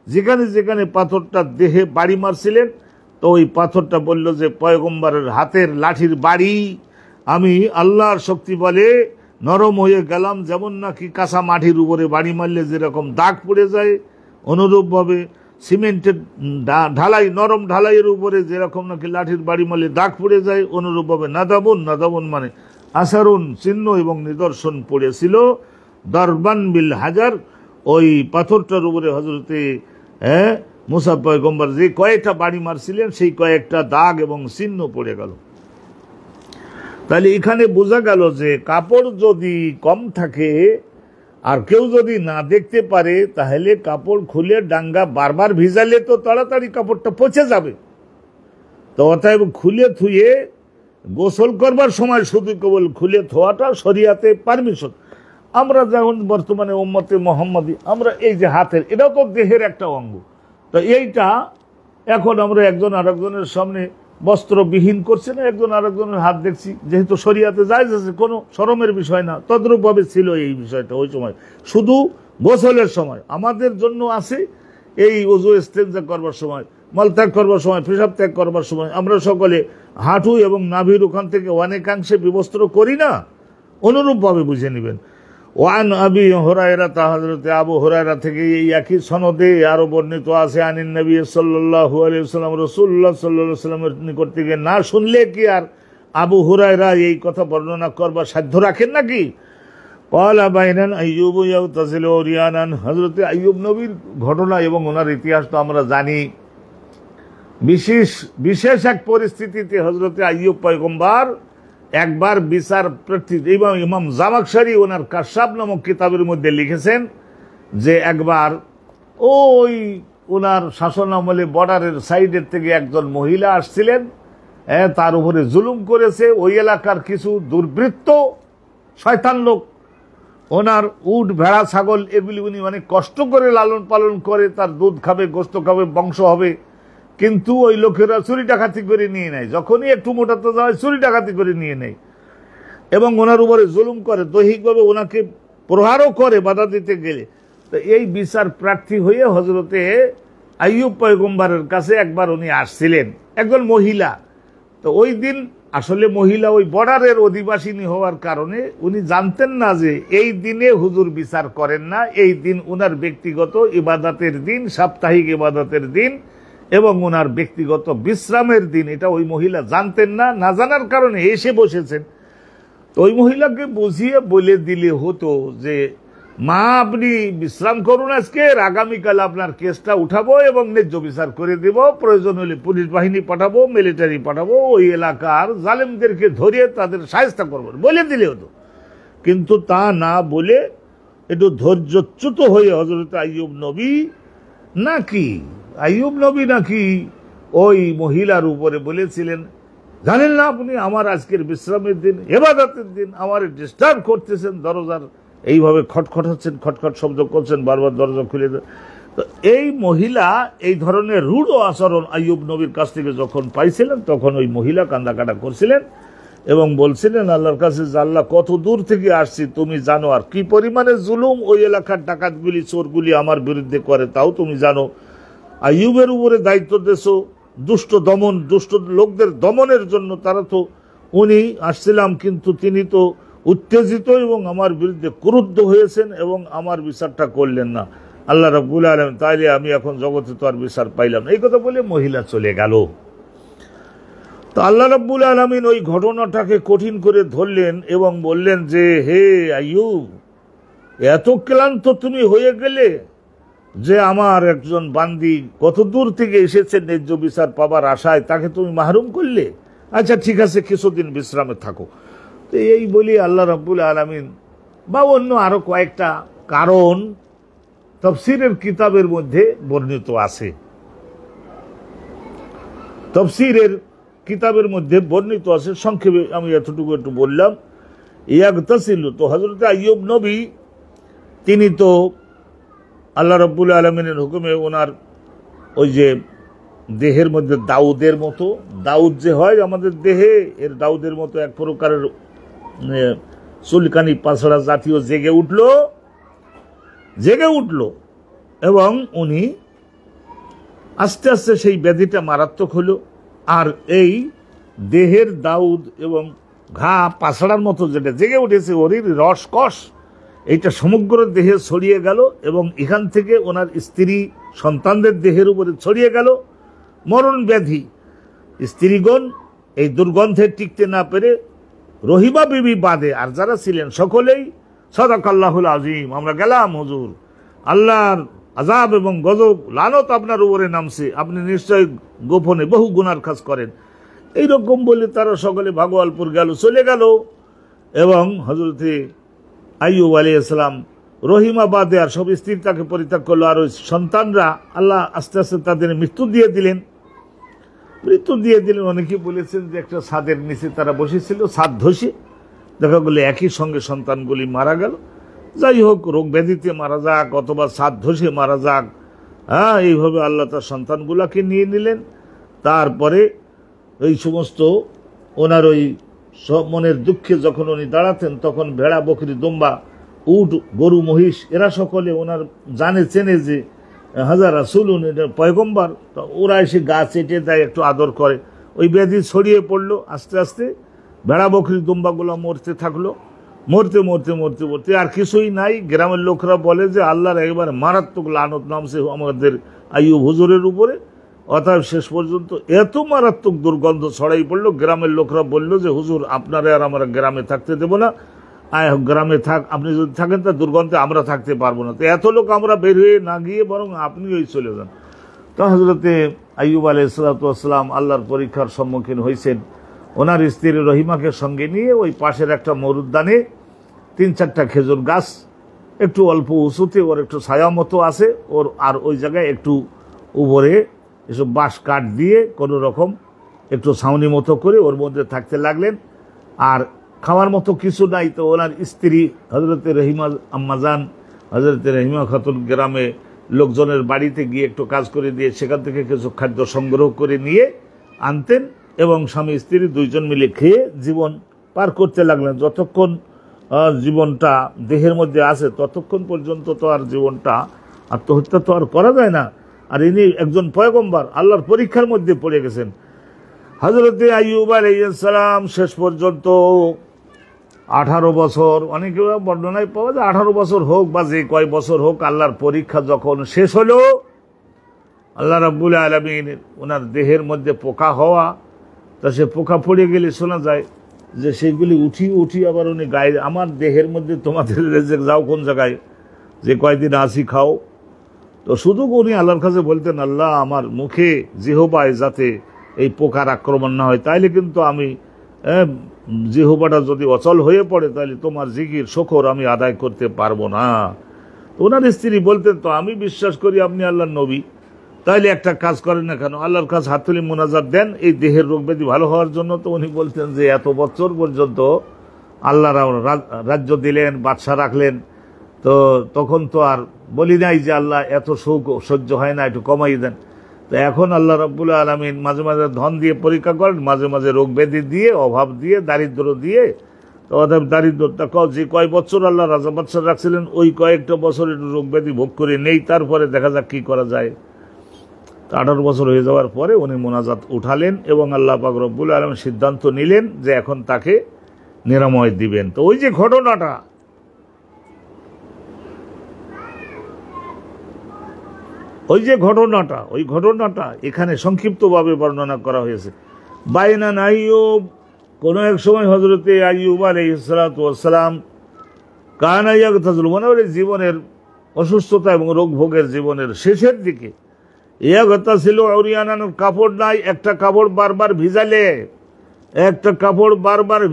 A: যেখানে যেখানে পাথরটা দেহে বাড়ি মারছিলেন, তো ওই পাথরটা বলল যে পয়গম্বরের হাতের লাঠির বাড়ি আমি আল্লাহর শক্তি বলে নরম হয়ে গেলাম। যেমন নাকি কাঁচা মাটির উপরে বাড়ি মারলে যেরকম দাগ পড়ে যায়, অনুরূপভাবে সিমেন্টের ঢালাই, নরম ঢালাইয়ের উপরে যেরকম নাকি লাঠির বাড়ি মারলে দাগ পড়ে যায়, অনুরূপভাবে নাদাবুন মানে আসারুন, চিহ্ন এবং নিদর্শন পড়েছিল। দারবান বিল হাজার, ওই পাথরটার উপরে হযরতে মুসা পয়গম্বর যে কয়েকটা বাড়ি মারছিলেন সেই কয়েকটা দাগ এবং চিহ্ন পড়ে গেল। তাহলে এখানে বোঝা গেল যে কাপড় যদি কম থাকে আর কেউ যদি না দেখতে পারে তাহলে কাপড় খুলে ডাঙ্গা বারবার ভিজালে তো তাড়াতাড়ি কাপড়টা পচে যাবে। তো অতএব খুলে থুয়ে গোসল করবার সময় শুধু কেবল খুলে থোয়াটা শরিয়াতে পারমিশন। আমরা যখন বর্তমানে উম্মতে মোহাম্মদী, আমরা এই যে হাতের, এটাও তো দেহের একটা অঙ্গ, তো এইটা এখন আমরা একজন আরেকজনের সামনে বস্ত্রবিহীন করছি না, একজন আরেকজনের হাত দেখছি, যেহেতু শরিয়াতে জায়েজ আছে, কোনো শরমের বিষয় না। তদ্রূপভাবে ছিল এই বিষয়টা ওই সময়, শুধু গোসলের সময়। আমাদের জন্য আছে এই ওযু ইস্তেনজা করবার সময়, মলত্যাগ করবার সময়, পেশাব ত্যাগ করবার সময় আমরা সকলে হাঁটু এবং নাভির ওখান থেকে অনেকাংশে বিবস্ত্র করি না, অনুরূপভাবে বুঝে নেবেন। ওয়ান আবি হুরায়রা, হযরতে আবু হুরায়রা থেকে এই একই সনদে আরো বর্ণিত আছে, আনিন নবী সাল্লাল্লাহু আলাইহি ওয়াসাল্লাম, রাসূলুল্লাহ সাল্লাল্লাহু আলাইহি ওয়াসাল্লামের নিকট থেকে। না শুনলে কি আর আবু হুরায়রা এই কথা বর্ণনা করবার সাধ্য রাখেন নাকি? ক্বালা বাইনান আইয়ুব ইয়াগতাসিলু উরিয়ানান, হযরতে আইয়ুব নবীর ঘটনা এবং ওনার ইতিহাস তো আমরা জানি। বিশেষ এক পরিস্থিতিতে হযরতে আইয়ুব পয়গম্বর একবার বিচার প্রার্থী, এবং ইমাম জামাখশারি ওনার কাশাফ নামক কিতাবের মধ্যে লিখেছেন যে একবার ওই ওনার শাসন আমলে বর্ডারের সাইডের থেকে একজন মহিলা আসছিলেন, তার উপরে জুলুম করেছে ওই এলাকার কিছু দুর্বৃত্ত শয়তান লোক। ওনার উট, ভেড়া, ছাগল এগুলি উনি অনেক কষ্ট করে লালন পালন করে, তার দুধ খাবে, গোস্ত খাবে, বংশ হবে, কিন্তু ওই লোকেরা চুরি ডাকাতি করে নিয়ে নেয়। যখনই একটু মোটাতে যায় চুরি ডাকাতি করে নিয়ে নেয় এবং ওনার উপরে জুলুম করে, দৈহিকভাবে ওনাকে প্রহারও করে বাধা দিতে গেলে। তো এই বিচার প্রার্থী হয়ে হযরতে আইয়ুব পয়গম্বরের কাছে একবার উনি আসছিলেন, একজন মহিলা। তো ওই দিন আসলে মহিলা ওই বর্ডারের অধিবাসিনী হওয়ার কারণে উনি জানতেন না যে এই দিনে হুজুর বিচার করেন না, এই দিন উনার ব্যক্তিগত ইবাদতের দিন, সাপ্তাহিক ইবাদতের দিন এবং ওনার ব্যক্তিগত বিশ্রামের দিন। এটা ওই মহিলা জানতেন না, না জানার কারণে এসে বসেছেন। তো ওই মহিলাকে বুঝিয়ে বলে দিলে হতো যে মা, আপনি বিশ্রাম করুন, আজকে আগামীকাল আপনার কেসটা উঠাবো এবং ন্যায্য বিচার করে দেব, প্রয়োজন হলে পুলিশ বাহিনী পাঠাবো, মিলিটারি পাঠাবো, ওই এলাকার জালেমদেরকে ধরে তাদের শায়েস্তা করবো, বলে দিলে হতো। কিন্তু তা না বলে একটু ধৈর্যচ্যুত হয়ে হযরত আইয়ুব নবী নাকি ওই মহিলার উপরে বলেছিলেন, জানেন না আপনি আমার আজকের বিশ্রামের দিন, ইবাদতের দিন, আমার ডিস্টার্ব করতেছেন, দরজার এইভাবে খটখট হচ্ছেন, খটখট শব্দ করছেন, বারবার দরজা খুলে দেন। তো এই মহিলা এই ধরনের রূঢ় আচরণ আইয়ুব নবীর কাছ থেকে যখন পাইছিলেন, তখন ওই মহিলা কান্দাকাটা করছিলেন এবং বলছিলেন আল্লাহর কাছে যে আল্লাহ, কত দূর থেকে আসছি তুমি জানো, আর কি পরিমাণে জুলুম ওই এলাকার ডাকাতগুলি, চোরগুলি আমার বিরুদ্ধে করে তাও তুমি জানো। আইয়ুবের উপরে দায়িত্ব দেছো দুষ্ট লোকদের দমনের জন্য, তারা তো উনি আসছিলাম, কিন্তু তিনি তো উত্তেজিত এবং আমার বিরুদ্ধে ক্রুদ্ধ হয়েছেন এবং আমার বিচারটা করলেন না। আল্লাহ রাব্বুল আলামিন, তাইলে আমি এখন জগতে তো আর বিচার পাইলাম না, এই কথা বলে মহিলা চলে গেল। তো আল্লাহ রাব্বুল আলামিন ওই ঘটনাটাকে কঠিন করে ধরলেন এবং বললেন যে, হে আইয়ুব, এত ক্লান্ত তুমি হয়ে গেলে যে আমার একজন বান্দি কত দূর থেকে এসেছে ন্যায্য বিচার পাবার আশায়, তাকে তুমি মাহরুম করলে। আচ্ছা ঠিক আছে, কিছুদিন বিশ্রামে থাকো। তো এই বলি আল্লাহ রাব্বুল আলামিন বা অন্য আরো কয়েকটা কারণ তাফসীরের কিতাবের মধ্যে বর্ণিত আছে। তাফসীরের কিতাবের মধ্যে বর্ণিত আছে, সংক্ষেপে আমি এতটুকু একটু বললাম। ইয়াগতাসিলু, তো হযরত আইয়ুব নবী তিনি তো আল্লাহ রাব্বুল আলামিনের হুকুমে ওনার ওই যে দেহের মধ্যে দাউদের মতো, দাউদ যে হয় আমাদের দেহে, এর দাউদের মতো এক প্রকারের চুলকানি পাছড়া জাতীয় জেগে উঠল এবং উনি আস্তে আস্তে সেই ব্যাধিটা মারাত্মক হলো। আর এই দেহের দাউদ এবং ঘা পাছড়ার মতো যেটা জেগে উঠেছে, ওরই রসকস এইটা সমগ্র দেহে ছড়িয়ে গেল এবং এখান থেকে ওনার স্ত্রী সন্তানদের দেহের উপরে ছড়িয়ে গেল মরণ ব্যাধি। স্ত্রীগণ এই দুর্গন্ধে টিকতে না পেরে রহিমা বিবি বাদে আর যারা ছিলেন সকলেই সাদাকাল্লাহুল আযীম, আমরা গেলাম হুজুর, আল্লাহর আযাব এবং গজব লানত আপনার উপরে নামছে, আপনি নিশ্চয় গোপনে বহু গুনার কাজ করেন। এইরকম বলে তারা সকলে ভাগওয়ালপুর গেল, চলে গেল। এবং হযরতে আইয়ুব আলাইহিস সালাম রহিমা বাদে আর সব স্ত্রী তাকে পরিত্যাগ করলো। আর ওই সন্তানরা আল্লাহ আস্তে আস্তে তাদের মৃত্যু দিয়ে দিলেন। অনেকে বলেছেন যে একটা ছাদের নিচে তারা বসেছিল, ছাদ ধসে দেখা গেল একই সঙ্গে সন্তানগুলি মারা গেল। যাই হোক, রোগ ব্যাধিতে মারা যাক অথবা ছাদ ধসে মারা যাক, এইভাবে আল্লাহ তার সন্তানগুলাকে নিয়ে নিলেন। তারপরে এই সমস্ত ওনার ওই সব মনের দুঃখে যখন উনি দাঁড়াতেন, তখন ভেড়া, বকরি, দুম্বা, উট, গরু, মহিষ এরা সকলে ওনার চেনে যে হাজার রাসূলুন, এটা পয়গম্বর। ওরা এসে গা চেটে দেয়, একটু আদর করে। ওই ব্যাধি ছড়িয়ে পড়লো। আস্তে আস্তে ভেড়া, বকরি, দুম্বাগুলো মরতে থাকলো। মরতে মরতে মরতে মরতে আর কিছুই নাই। গ্রামের লোকরা বলে যে আল্লাহর একবার মারাত্মক লানত নামছে আমাদের আইয়ুব হুজুরের উপরে। অতএব শেষ পর্যন্ত এত মারাত্মক দুর্গন্ধ ছড়াই পড়লো, গ্রামের লোকরা বলল যে হুজুর আপনারা আর আমরা গ্রামে থাকতে দেবো না, গ্রামে আপনি যদি থাকেন তা দুর্গন্ধে আমরা থাকতে পারবো না। তো এত লোক আমরা বের হয়ে না গিয়ে বরং আপনি ওই চলে যান। তো হযরতে আইয়ুব আলাইহিস সালাম আল্লাহর পরীক্ষার সম্মুখীন হয়েছেন। ওনার স্ত্রী রহিমাকে সঙ্গে নিয়ে ওই পাশের একটা মরুদ্যানে 3-4টা খেজুর গাছ, একটু অল্প উঁচুতে, ওর একটু ছায়া মতো আছে ওর, আর ওই জায়গায় একটু উপরে এসব বাঁশ কাঠ দিয়ে কোনো রকম একটু ছাউনি মতো করে ওর মধ্যে থাকতে লাগলেন। আর খাওয়ার মতো কিছু নাই। তো ওনার স্ত্রী হযরতে রহিমা আম্মাজান, হযরতে রহিমা খাতুন গ্রামে লোকজনের বাড়িতে গিয়ে একটু কাজ করে দিয়ে সেখান থেকে কিছু খাদ্য সংগ্রহ করে নিয়ে আনতেন এবং স্বামী স্ত্রী দুইজন মিলে খেয়ে জীবন পার করতে লাগলেন। যতক্ষণ জীবনটা দেহের মধ্যে আছে ততক্ষণ পর্যন্ত তো আর জীবনটা, আত্মহত্যা তো আর করা যায় না। আর ইনি একজন পয়গম্বর, আল্লাহর পরীক্ষার মধ্যে পড়ে গেছেন। হযরতে আইয়ুব আলাইহিস সালাম শেষ পর্যন্ত 18 বছর, অনেকে বর্ণনায় পাওয়া যায় 18 বছর হোক বা যে কয় বছর হোক, আল্লাহর পরীক্ষা যখন শেষ হলো, আল্লাহ রাব্বুল আলামিন ওনার দেহের মধ্যে পোকা হওয়া, তা সে পোকা পড়ে গেলে শোনা যায় যে সেগুলি উঠি আবার উনি গায়ে, আমার দেহের মধ্যে তোমাদের রেজেক, যাও কোন জায়গায়, যে কয়দিন আসি খাও। তো শুধু উনি আল্লাহর কাছে বলতেন, আল্লাহ আমার মুখে জিহ্বায় যাতে এই পোকার আক্রমণ না হয়, তাইলে কিন্তু আমি জিহ্বাটা যদি অচল হয়ে পড়ে তাহলে তোমার জিকির শকর আমি আদায় করতে পারবো না। তো ওনার স্ত্রী বলতেন, তো আমি বিশ্বাস করি আপনি আল্লাহর নবী, তাইলে একটা কাজ করেন না কেন, আল্লাহর কাছে হাত তুলে মোনাজাত দেন এই দেহের রোগ ব্যাধি ভালো হওয়ার জন্য। তো উনি বলতেন যে এত বছর পর্যন্ত আল্লাহ রাজ্য দিলেন, বাদশা রাখলেন, তো তখন তো আর বলি নাই যে আল্লাহ এত সুখ সহ্য হয় না, একটু কমাই দেন। তো এখন আল্লাহ রাব্বুল আলামিন মাঝে মাঝে ধন দিয়ে পরীক্ষা করেন, মাঝে মাঝে রোগ ব্যাধি দিয়ে, অভাব দিয়ে, দারিদ্র দিয়ে। তো অর্থাৎ দারিদ্রতা যে কয় বছর আল্লাহ রাজা বাদশা রাখছিলেন ওই কয়েকটা বছর একটু রোগ ব্যাধি ভোগ করে নেই, তারপরে দেখা যাক কি করা যায়। 18 বছর হয়ে যাওয়ার পরে উনি মোনাজাত উঠালেন এবং আল্লাহ পাক রব্বুল আলামিন সিদ্ধান্ত নিলেন যে এখন তাকে নিরাময় দিবেন। তো ওই যে ঘটনাটা, ওই ঘটনাটা এখানে সংক্ষিপ্তভাবে বর্ণনা করা হয়েছে। বাইনান আইয়ুব, কোন এক সময় হযরতে আইয়ুব আলাইহিস সালাতু ওয়াস সালাম কানা ইয়াগতাসিলু, মানে জীবনের অসুস্থতা এবং রোগ ভোগের জীবনের শেষের দিকে, ইয়াগতাসিলু উরিয়ানান, কাপড় নাই, একটা কাপড় বারবার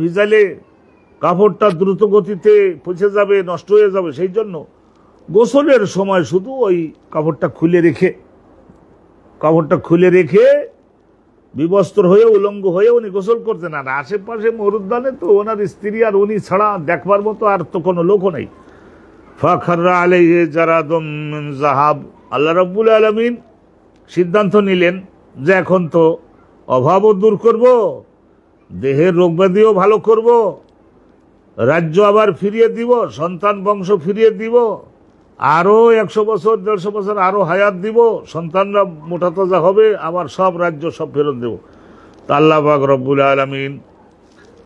A: ভিজালে কাপড়টা দ্রুত গতিতে পচে যাবে, নষ্ট হয়ে যাবে। সেই জন্য গোসলের সময় শুধু ওই কাপড়টা খুলে রেখে বিবস্ত্র হয়ে উলঙ্গ হয়ে উনি গোসল করতেন। আর আশেপাশে মরুদ্যানে তো ওনার স্ত্রী আর উনি ছাড়া দেখবার মতো আর তো কোনো লোকও নেই। ফাখাররা আলাইহি জারাদুম মিন যাহাব, আল্লাহ রাব্বুল আলামিন সিদ্ধান্ত নিলেন যে এখন তো অভাবও দূর করব, দেহের রোগ ব্যাধিও ভালো করব, রাজ্য আবার ফিরিয়ে দিব, সন্তান বংশ ফিরিয়ে দিব, আরো 100 বছর 150 বছর আরো হায়াত দিব, সন্তানরা মোটা তাজা হবে, আবার সব রাজ্য সব ফেরত দেব। তা আল্লাহ পাক রব্বুল আলামিন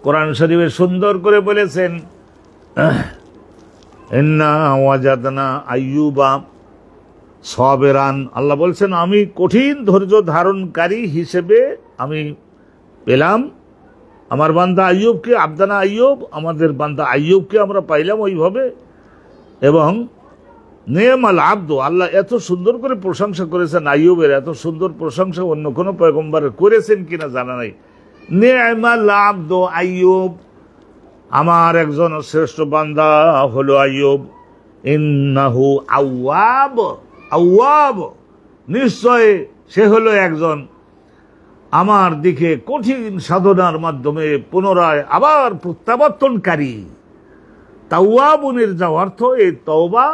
A: কোরআন শরীফে সুন্দর করে বলেছেন, ইন্না ওয়াজাদনা আইয়ুবা সাবিরান, আল্লাহ বলছেন আমি কঠিন ধৈর্য ধারণকারী হিসেবে আমি পেলাম আমার বান্দা আইয়ুবকে। আবদানা আইয়ুব, আমাদের বান্দা আইয়ুবকে আমরা পাইলাম ওইভাবে। এবং নেমাল আব্দ, আল্লাহ এত সুন্দর করে প্রশংসা করেছেন আইয়ুবের, এত সুন্দর প্রশংসা অন্য কোন পয়গম্বরের করেছেন কিনা জানা নাই। নেমাল আব্দ আইয়ুব, আমার একজন শ্রেষ্ঠ বান্দা হলো আইয়ুব। ইন্নাহু আওয়াব, আওয়াব, নিশ্চয় সে হলো একজন আমার দিকে কঠিন সাধনার মাধ্যমে পুনরায় আবার প্রত্যাবর্তনকারী। তাওয়াবুনের যা অর্থ, এই তওবা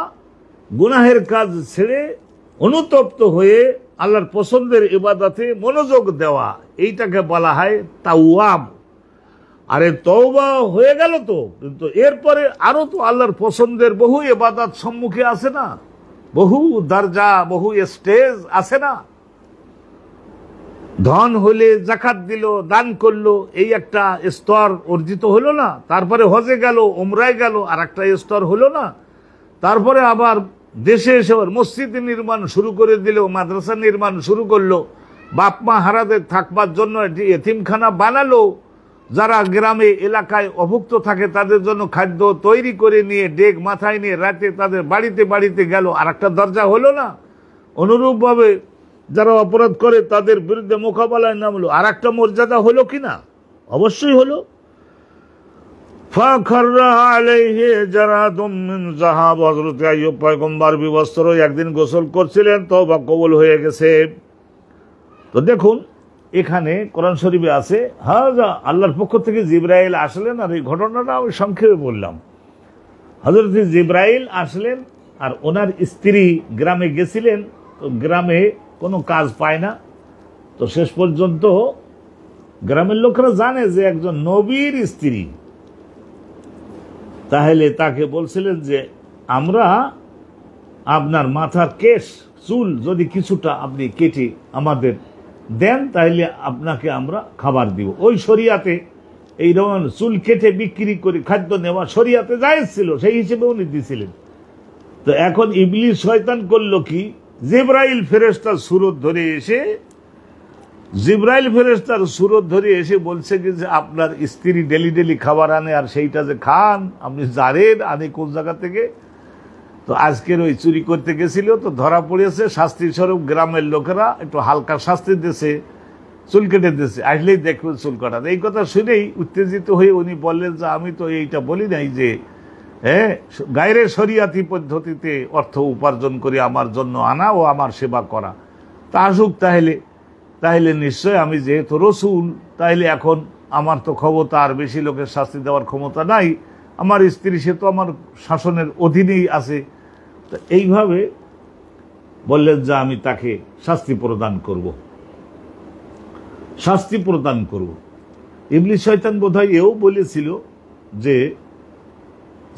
A: গুনাহের কাজ ছেড়ে অনুতপ্ত হয়ে আল্লাহর পছন্দের ইবাদতে মনোযোগ দেওয়া, এইটাকে বলা হয় তাওয়াব। আরে তওবা হয়ে গেল তো, কিন্তু এরপরে আরো তো আল্লাহর পছন্দের বহু ইবাদত সম্মুখে আছে না, বহু দরজা, বহু স্টেজ আছে না। ধন হলে জাকাত দিল, দান করলো, এই একটা স্তর অর্জিত হলো না। তারপরে হজে গেল, উমরায় গেল, আর একটা স্তর হলো না। তারপরে আবার দেশে এসে মসজিদ নির্মাণ শুরু করে দিল, মাদ্রাসা নির্মাণ শুরু করলো, বাপ মা হারাদের থাকবার জন্য এতিমখানা বানালো, যারা গ্রামে এলাকায় অভুক্ত থাকে তাদের জন্য খাদ্য তৈরি করে নিয়ে ডেক মাথায় নিয়ে রাতে তাদের বাড়িতে বাড়িতে গেল, আর একটা দরজা হলো না। অনুরূপভাবে যারা অপরাধ করে তাদের বিরুদ্ধে মোকাবেলায় নামলো, আর একটা মর্যাদা হলো কিনা? অবশ্যই হলো। হযরত আইয়ুব পয়গম্বর বিবস্ত্র একদিন গোসল করছিলেন, তওবা কবুল হয়ে গেছে। তো দেখুন এখানে কোরআন শরীফে আছে, হাজা আল্লাহর পক্ষ থেকে জিবরাইল আসলেন। আর এই ঘটনাটা আমি সংক্ষেপে বললাম। হযরত জিবরাইল আসলেন, আর ওনার স্ত্রী গ্রামে গেছিলেন। তো গ্রামে কোনো কাজ পায় না। তো শেষ পর্যন্ত গ্রামের লোকেরা জানে যে একজন নবীর স্ত্রী, তাহলে তাকে বলছিলেন যে আমরা আপনার মাথার কেশ চুল যদি কিছুটা আপনি কেটে আমাদের দেন, তাহলে আপনাকে আমরা খাবার দিব। ওই শরিয়াতে এইরকম চুল কেটে বিক্রি করে খাদ্য নেওয়া শরিয়াতে জায়েজ ছিল, সেই হিসেবে উনি দিয়েছিলেন। তো এখন ইবলিস শয়তান করলো কি, জিবরাইল ফেরেশতার সুরত ধরে এসে বলছে কি যে আপনার স্ত্রী ডেলি ডেলি খাবার আনে, আর সেইটা যে খান আপনি জানেন আনে কোন জায়গা থেকে। তো আজকের ওই চুরি করতে গেছিল, তো ধরা পড়েছে। শাস্তি স্বরূপ গ্রামের লোকেরা একটু হালকা শাস্তি দিয়েছে, চুল কেটে দিয়েছে, আসলেই দেখবেন চুল কাটা। এই কথা শুনেই উত্তেজিত হয়ে উনি বললেন যে আমি তো এইটা বলি নাই যে গায়রে শরিয়াতি পদ্ধতিতে অর্থ উপার্জন করে আমার জন্য আনা ও আমার সেবা করা। তা আসুক, তাহলে নিশ্চয় আমি যেহেতু রসুল, তাহলে এখন আমার তো ক্ষমতা, আর বেশি লোকের শাস্তি দেওয়ার ক্ষমতা নাই। আমার স্ত্রী, সে তো আমার শাসনের অধীনেই আছে। তো এইভাবে বললেন যে আমি তাকে শাস্তি প্রদান করব। ইবলিস শয়তান বোধহয় এও বলেছিল যে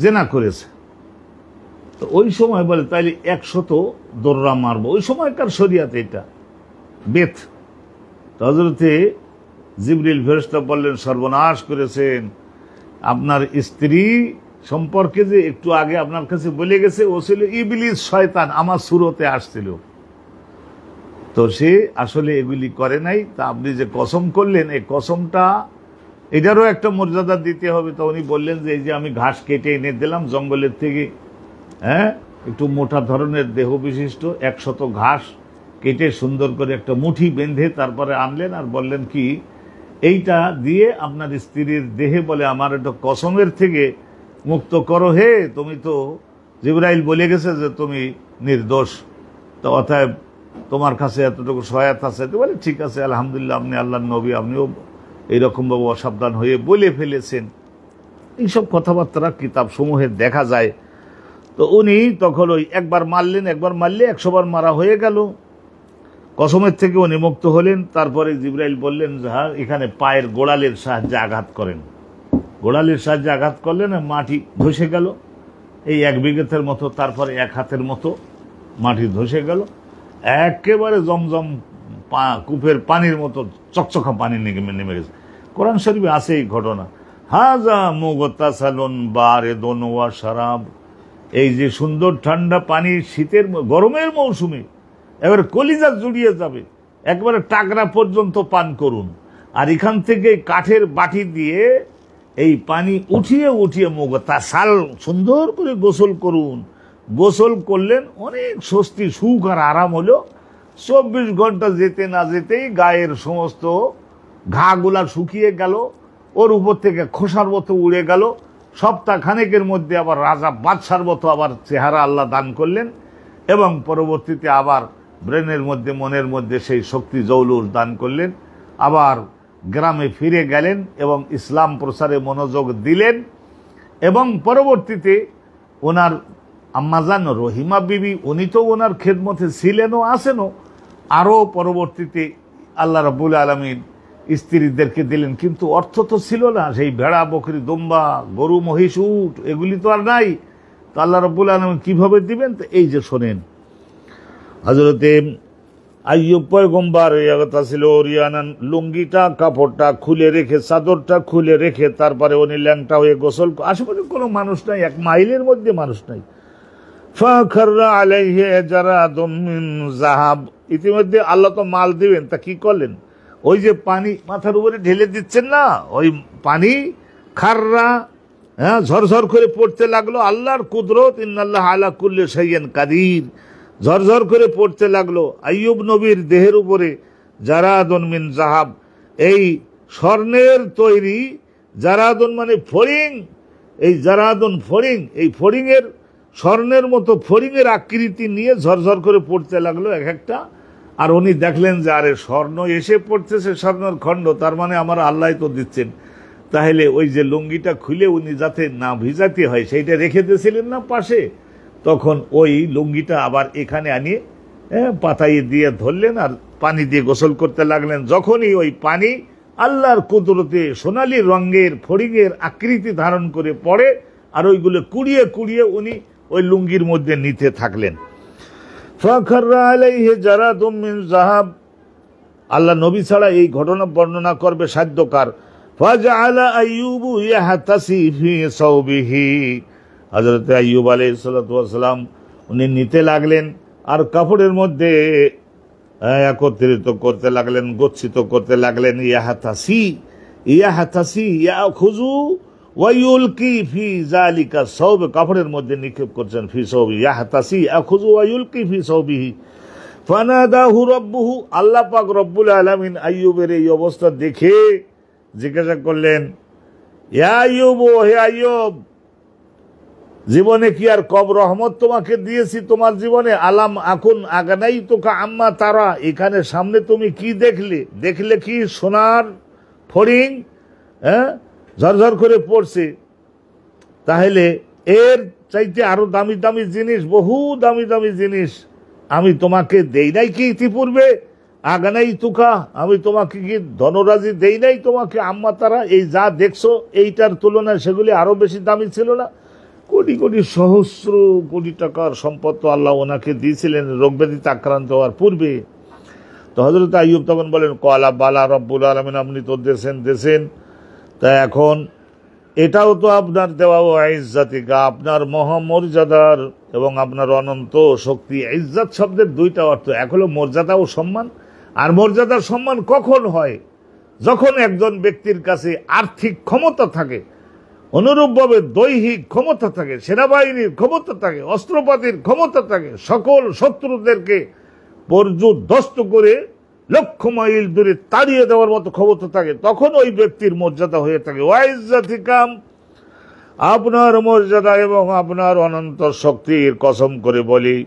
A: জেনা করেছে। তো ওই সময় বলে তাইলে 100 দোররা মারবো। ওই সময়কার শরিয়াতে এটা বেত। হযরতে জিবরিল ফেরেশতা বললেন সর্বনাশ করেছেন, আপনার স্ত্রী সম্পর্কে যে একটু আগে আপনার কাছে বলে গেছে, ও ছিল ইবলিস শয়তান, আমার সুরতে আসছিল। তো সে আসলে এগুলি করে নাই। তা আপনি যে কসম করলেন, এই কসমটা এটারও একটা মর্যাদা দিতে হবে। তো উনি বললেন যে এই যে আমি ঘাস কেটে এনে দিলাম জঙ্গলের থেকে, একটু মোটা ধরনের দেহ বিশিষ্ট 100 ঘাস কেটে সুন্দর করে একটা মুঠি বেঁধে তারপরে আনলেন, আর বললেন কি এইটা দিয়ে আপনার স্ত্রীর দেহে বলে আমার একটা কসমের থেকে মুক্ত করো। হে, তুমি তো জিবরাইল বলে গেছে যে তুমি নির্দোষ, তো অতএব তোমার কাছে এতটুকু সহায়তা আছে। তো বলে ঠিক আছে, আলহামদুলিল্লাহ, আপনি আল্লাহর নবী, আপনিও এইরকম ভাবে অসাবধান হয়ে বলে ফেলেছেন। এইসব কথাবার্তা কিতাব সমূহে দেখা যায়। তো উনি তখন ওই একবার মারলে 100 বার মারা হয়ে গেল। কসমের থেকে উনি মুক্ত হলেন। তারপরে জিবরাইল বললেন যে হ্যাঁ, এখানে পায়ের গোড়ালির সাহায্যে আঘাত করেন। গোড়ালির সাহায্যে আঘাত করলেন, মাটি ধসে গেল এই 1 বিঘতের মতো, তারপরে 1 হাতের মতো মাটি ধসে গেল। একেবারে জমজম কূপের পানির মতো চকচকা পানি নেমে গেছে। কোরআন শরীফে আছে এই ঘটনা। হাজা মুগতাসালুন বারিদুন ওয়া শারাব, এই যে সুন্দর ঠান্ডা পানি শীতের গরমের মৌসুমে এবার কলিজা জুড়িয়ে যাবে, একবারে টাকরা পর্যন্ত পান করুন। আর এখান থেকে কাঠের বাটি দিয়ে এই পানি উঠিয়ে মুগতাসাল সুন্দর করে গোসল করুন। গোসল করলেন, অনেক স্বস্তি সুখ আর আরাম হলো। 24 ঘন্টা যেতে না যেতেই গায়ের সমস্ত ঘাগুলা শুকিয়ে গেল, ওর উপর থেকে খোসার মতো উড়ে গেল। সপ্তাহ খানেকের মধ্যে আবার রাজা বাদশার মতো আবার চেহারা আল্লাহ দান করলেন, এবং পরবর্তীতে আবার ব্রেনের মধ্যে, মনের মধ্যে সেই শক্তি জৌলুর দান করলেন। আবার গ্রামে ফিরে গেলেন এবং ইসলাম প্রচারে মনোযোগ দিলেন। এবং পরবর্তীতে ওনার আম্মাজান রহিমা বিবি, উনি তো ওনার খেদমতে ছিলেনও, আছেনও। আরও পরবর্তীতে আল্লাহ রাব্বুল আলামিন স্ত্রীদেরকে দিলেন, কিন্তু অর্থ তো ছিল না। সেই ভেড়া, বকরি, দুম্বা, গরু, মহিষ, উট এগুলি তো আর নাই। তো আল্লাহ রাব্বুল আলামিন কিভাবে দিবেন? তো এই যে শোনেন, হযরতে আইয়ুব পয়গম্বর ছিল রিয়ানান, লুঙ্গিটা, কাপড়টা খুলে রেখে, চাদরটা খুলে রেখে তারপরে উনি ল্যাংটা হয়ে গোসল। আশেপাশে কোনো মানুষ নাই, 1 মাইলের মধ্যে মানুষ নাই। ফাখাররা আলাইহি জারাদুম মিন যাহাব, ইতিমধ্যে আল্লাহ তো মাল দিবেন, তা কি করলেন? ওই যে পানি মাথার উপরে ঢেলে দিচ্ছেন না, ওই পানি খাররা, ঝরঝর করে পড়তে লাগলো। আল্লাহর কুদরত, ইন্নাল্লাহ আলা কুল্লি শাইইন কাদির, ঝরঝর করে পড়তে লাগলো আইয়ুব নবীর দেহের উপরে। জারাদুন মিন যাহাব, এই স্বর্ণের তৈরি, জারাদুন মানে ফড়িং, এই জারাদুন ফড়িং, এই ফড়িংয়ের, স্বর্ণের মতো ফড়িংয়ের আকৃতি নিয়ে ঝরঝর করে পড়তে লাগলো এক একটা। আর উনি দেখলেন যে আরে স্বর্ণ এসে পড়তেছে, স্বর্ণের খণ্ড, তার মানে আমার আল্লাহ তো দিচ্ছেন। তাহলে ওই যে লুঙ্গিটা খুলে উনি যাতে না ভিজাতে হয় সেইটা রেখে দিয়েছিলেন না পাশে, তখন ওই লুঙ্গিটা আবার এখানে আনিয়ে পাতাইয়ে দিয়ে ধরলেন আর পানি দিয়ে গোসল করতে লাগলেন। যখনই ওই পানি আল্লাহর কুদরতে সোনালী রঙের ফড়িংয়ের আকৃতি ধারণ করে পড়ে, আর ওইগুলো কুড়িয়ে কুড়িয়ে উনি ওই লুঙ্গির মধ্যে নিতে থাকলেন। ফাখাররা আলাইহি জারাদুম মিন যাহাব, আল্লাহ নবী ছাড়া এই ঘটনা বর্ণনা করবে সাধ্যকার। ফাজআলা আইয়ুবু ইয়াহতাসি ফি সাওবিহি, হযরত আইয়ুব আলাইহিস সালাতু ওয়াস সালাম উনি নিতে লাগলেন আর কাপড়ের মধ্যে একত্রিত করতে লাগলেন, গচ্ছিত করতে লাগলেন। ইয়াহতাসি, ইয়াহতাসি ইয়াখুযু ওয়া ইউলকি ফি যালিকা সাওব, কাপড়ের মধ্যে নিক্ষেপ করছেন। ফি সাওবি ইয়াহতাসি ইয়াখুযু ওয়া ইউলকি ফি সাওবিহি। ফানাদাহু রাব্বুহু, আল্লাহ পাক রব্বুল আলামিন আইয়ুবের এই অবস্থা দেখে জিজ্ঞাসা করলেন, ইয়া আইয়ুব, হে আইয়ুব, জীবনে কি আর কম রহমত তোমাকে দিয়েছি তোমার জীবনে? আলাম আকুন আগানাইতুকা আম্মা তারা, এখানে সামনে তুমি কি দেখলে? দেখলে কি সোনার ফড়িং ঝরঝর করে পড়ছে। তাহলে এর চাইতে আরো দামি দামি জিনিস, বহু দামি দামি জিনিস আমি তোমাকে দেই নাই কি ইতিপূর্বে? আগানাইতুকা, আমি তোমাকে কি ধনরাজি দেই নাই তোমাকে? আম্মা তারা, এই যা দেখছো এইটার তুলনায় সেগুলি আরো বেশি দামি ছিল না? কোটি কোটি সহস্র কোটি টাকার সম্পদ তো আল্লাহ ওনাকে দিয়েছিলেন রোগব্যাধিতে আক্রান্ত হওয়ার পূর্বে। তো হযরত আইয়ুব তখন বলেন, ক্বালা বালা রব্বুল আলামিন, আপনি তো দেন। তা এখন এটাও তো আপনার দেওয়া, ও ইজ্জাতিকা, আপনার মহামর্যাদার এবং আপনার অনন্ত শক্তি। ইজ্জত শব্দের 2টা অর্থ, এক হলো মর্যাদা ও সম্মান। আর মর্যাদার সম্মান কখন হয়? যখন একজন ব্যক্তির কাছে আর্থিক ক্ষমতা থাকে, অনুরূপভাবে দৈহিক ক্ষমতা থাকে, সেনাবাহিনীর ক্ষমতা থাকে, অস্ত্রপাতির ক্ষমতা থাকে, সকল শত্রুদেরকে পর্যুদস্ত করে লক্ষ মাইল দূরে তাড়িয়ে দেওয়ার মতো ক্ষমতা থাকে, তখন ওই ব্যক্তির মর্যাদা হয়ে থাকে। ওয়াইজ্জাতিকাম, আপনার মর্যাদা এবং আপনার অনন্ত শক্তির কসম করে বলি।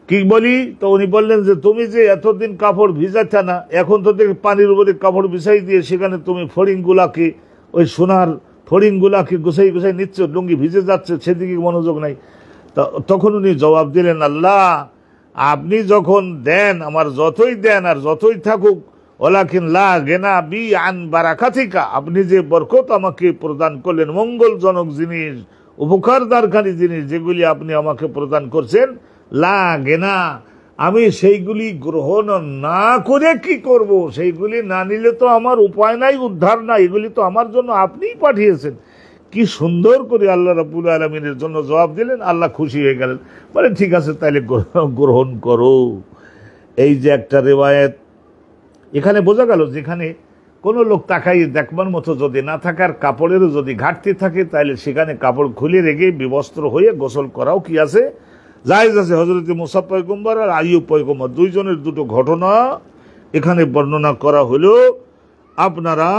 A: কি বলি? তো উনি বললেন যে তুমি যে এতদিন কাপড় ভিজাতে না, এখন তো দেখি পানির উপরে কাপড় বিছাই দিয়ে সেখানে তুমি ফড়িং গুলাকে, ওই সোনার ফড়িং গুলাকে গুছাই গুছাই নিচ্ছ, লুঙ্গি ভিজে যাচ্ছে, সেদিকে মনোযোগ নাই। তখন উনি জবাব দিলেন, আল্লাহ আপনি যখন দেন, আমার যতই দেন আর যতই থাকুক, ওয়ালাকিন লা গিনা বি আন বারাকাতিকা, আপনি যে বরকত আমাকে প্রদান করলেন, মঙ্গলজনক জিনিস, উপকারদারকারী জিনিস যেগুলি আপনি আমাকে প্রদান করছেন, লা গিনা, আমি সেইগুলি গ্রহণ না করে কি করব? সেইগুলি না নিলে তো আমার উপায় নাই, উদ্ধার নাই, এগুলি তো আমার জন্য আপনিই পাঠিয়েছেন। কি সুন্দর করে আল্লাহ রাব্বুল আলামিনের জন্য জবাব দিলেন। আল্লাহ খুশি হয়ে গেলেন, বলে ঠিক আছে তাইলে গ্রহণ করো। এই যে একটা রিওয়ায়াত, এখানে বোঝা গেল যেখানে কোনো লোক তাকাই দেখবার মতো যদি না থাকার, কাপড়েরও যদি ঘাটতি থাকে, তাহলে সেখানে কাপড় খুলে রেখে বিবস্ত্র হয়ে গোসল করাও কি আছে জায়েজ আছে হযরত মুসা পয়গম্বর আর আইয়ুব পয়গম্বর দুইজনের দুটো ঘটনা এখানে বর্ণনা করা হলো। আপনারা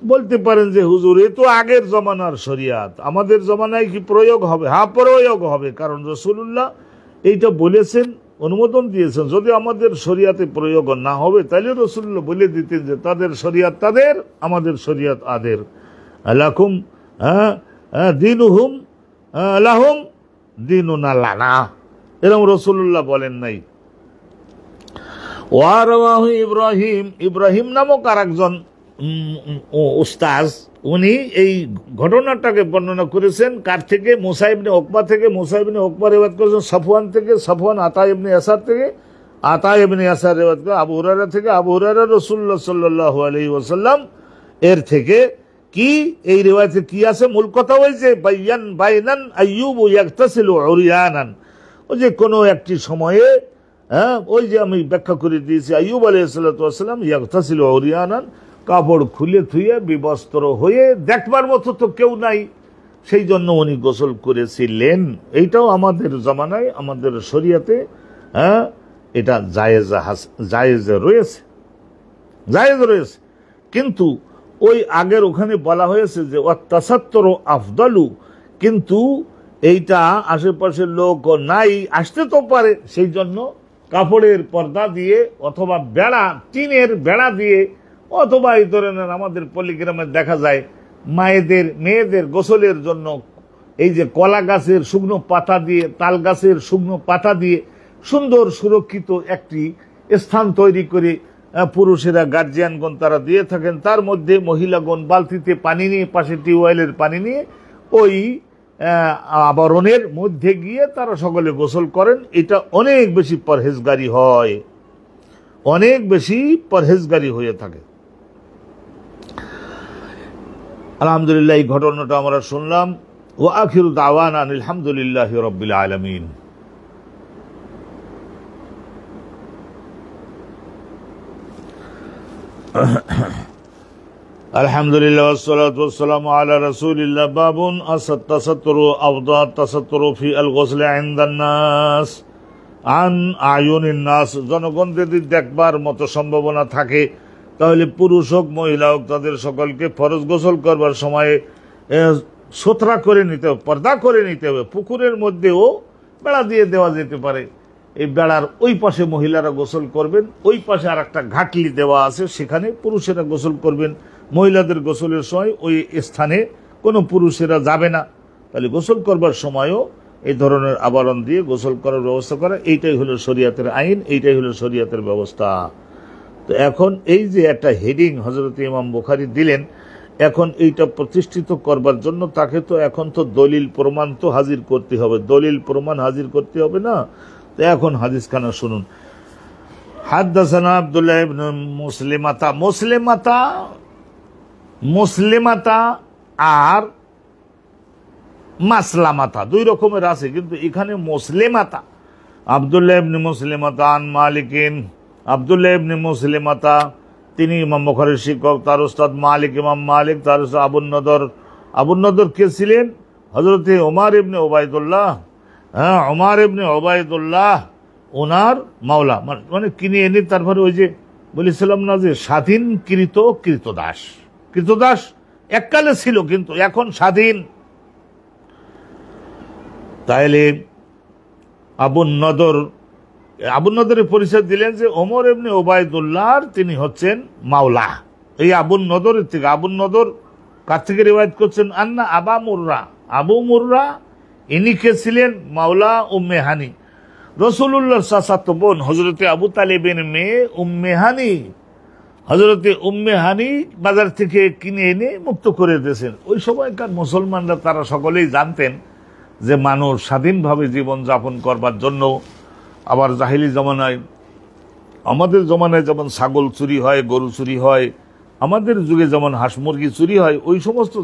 A: বলতে পারেন যে হুজুর এ তো আগের জমানার শরিয়াত, আমাদের জমানায় কি প্রয়োগ হবে? হ্যাঁ, প্রয়োগ হবে, কারণ রাসূলুল্লাহ এইটা বলেছেন, অনুমোদন দিয়েছেন। যদি আমাদের শরিয়াতে প্রয়োগ না হবে তাহলে রাসূলুল্লাহ বলে দিতেন যে তাদের শরিয়াত তাদের, আমাদের শরিয়াত আদের। লাকুম দীনুহুম লাহুম দীনুনা লানা, এরকম রাসূলুল্লাহ বলেন নাই। ওয়ারাওয়াহু ইব্রাহিম, ইব্রাহিম নামক আরেকজন উস্তাজ, উনি এই ঘটনাটাকে বর্ণনা করেছেন কার থেকে? মুসা ইবনে উকবা থেকে। মুসা ইবনে উকবা রিওয়ায়াত করেছেন সফওয়ান থেকে, সফওয়ান আতা ইবনে ইয়াসার থেকে, আতা ইবনে ইয়াসার রিওয়ায়াত করে আবু হুরায়রা থেকে, আবু হুরায়রা রাসূলুল্লাহ সাল্লাল্লাহু আলাইহি ওয়াসাল্লাম এর থেকে। কি এই রিওয়ায়াতে কি আছে? মূল কথা হয়েছে বাইনান আইয়ুবু ইয়াগতাসিলু উরিয়ানান, ওই যে কোনো একটি সময়ে, ওই যে আমি ব্যাখ্যা করে দিয়েছি, আইয়ুব আলাইহিস সালাতু ওয়াস সালাম ইয়াগতাসিলু উরিয়ানান, কাপড় খুলে থুয়ে বিবস্ত্র হয়ে, দেখবার মতো তো কেউ নাই, সেই জন্য উনি গোসল করেছিলেন। এইটাও আমাদের জমানায়, আমাদের শরিয়াতে এটা জায়েজ রয়েছে, জায়েজ রয়েছে। কিন্তু ওই আগের ওখানে বলা হয়েছে যে ওয়াতাসাত্তুরু আফদালু, কিন্তু এইটা আশেপাশের লোক নাই, আসতে তো পারে, সেই জন্য কাপড়ের পর্দা দিয়ে অথবা বেড়া, টিনের বেড়া দিয়ে, অথবা এই ধরনের আমাদের পল্লীগ্রামে দেখা যায় মেয়েদের গোসলের জন্য এই যে কলা গাছের শুকনো পাতা দিয়ে, তাল গাছের শুকনো পাতা দিয়ে সুন্দর সুরক্ষিত একটি স্থান তৈরি করে পুরুষেরা, গার্জিয়ানগণ তারা দিয়ে থাকেন। তার মধ্যে মহিলাগণ বালতিতে পানি নিয়ে, পাশে টিউবওয়েলের পানি নিয়ে ওই আবরণের মধ্যে গিয়ে তারা সকলে গোসল করেন। এটা অনেক বেশি পরহেজগারি হয়, অনেক বেশি পরহেজগারি হয়ে থাকে। আলহামদুলিল্লাহ, এই ঘটনাটা আমরা শুনলাম। ওয়া আখিরু দাওয়ানা আলহামদুলিল্লাহি রাব্বিল আলামিন। আলহামদুলিল্লাহ ওয়াসসালাতু ওয়াসসালামু আলা রাসূলিল্লাহ। বাবুন আস-তাসাত্তুরু আফদাল তাসাত্তুরু ফি আল-গুসল ইনদান নাস আন আয়ুনিন নাস, জনগণ যদি দেখবার মতো সম্ভাবনা থাকে তাহলে পুরুষ হোক মহিলা হোক তাদের সকলকে ফরজ গোসল করবার সময় সোতরা করে নিতে হবে, পর্দা করে নিতে হবে। পুকুরের মধ্যেও বেড়া দিয়ে দেওয়া যেতে পারে, এই বেড়ার ওই পাশে মহিলারা গোসল করবেন, ওই পাশে আর একটা ঘাটলি দেওয়া আছে, সেখানে পুরুষেরা গোসল করবেন। মহিলাদের গোসলের সময় ওই স্থানে কোনো পুরুষেরা যাবে না, তাহলে গোসল করবার সময়ও এই ধরনের আবরণ দিয়ে গোসল করার ব্যবস্থা করা, এইটাই হলো শরিয়াতের আইন, এইটাই হলো শরিয়াতের ব্যবস্থা। তো এখন এই যে একটা হেডিং হযরত ইমাম বুখারী দিলেন, এখন এইটা প্রতিষ্ঠিত করবার জন্য তাকে তো এখন তো দলিল প্রমাণ তো হাজির করতে হবে, দলিল প্রমাণ হাজির করতে হবে না? তো এখন হাদিস খানা শুনুন। হাদাসানা আব্দুল্লাহ ইবনে মুসলিমাতা আর মাসলামাতা দুই রকমের আছে, কিন্তু এখানে মুসলিমাতা। আব্দুল্লাহ ইবনে মুসলিমাতা আন মালিকিন, আব্দুল্লাহ ইবনে মুসলিমাতা তিনি ইমাম বুখারীর শিক্ষক, তার উস্তাদ মালিক, ইমাম মালিক, তার উস্তাদ আবু নদর কে ছিলেন? হযরত ওমর ইবনে উবাইদুল্লাহ, ওমর ইবনে উবাইদুল্লাহ ওনার মাওলা, মানে কিনে এনে তারপরে ওই যে বলেছিলাম না যে স্বাধীনকৃত কৃতদাস এককালে ছিল, কিন্তু এখন স্বাধীন। তাইলে আবু নদরের পরিচয় দিলেন যে ওমর ইবনে উবাইদুল্লাহর তিনি হচ্ছেন মাওলা। এই আবু নদরের থেকে, আবু নদর কার থেকে রিওয়ায়াত করছেন? আন্না আবু মুররা ইনি কে ছিলেন? মাওলা উম্মে হানি, রাসূলুল্লাহর চাচাতো বোন হযরতে আবু তালেবের মেয়ে উম্মে হানি। হযরতে উম্মে হানি বাজার থেকে কিনে এনে মুক্ত করে দিয়েছেন। ওই সময়কার মুসলমানরা তারা সকলেই জানতেন যে মানুষ স্বাধীনভাবে জীবন যাপন করবার জন্য, আবার জাহিলি জমানায়, আমাদের জমানায় যেমন ছাগল চুরি হয়, গরু চুরি হয়, আমাদের যুগে যেমন হাঁস মুরগি চুরি হয়, ওই সমস্ত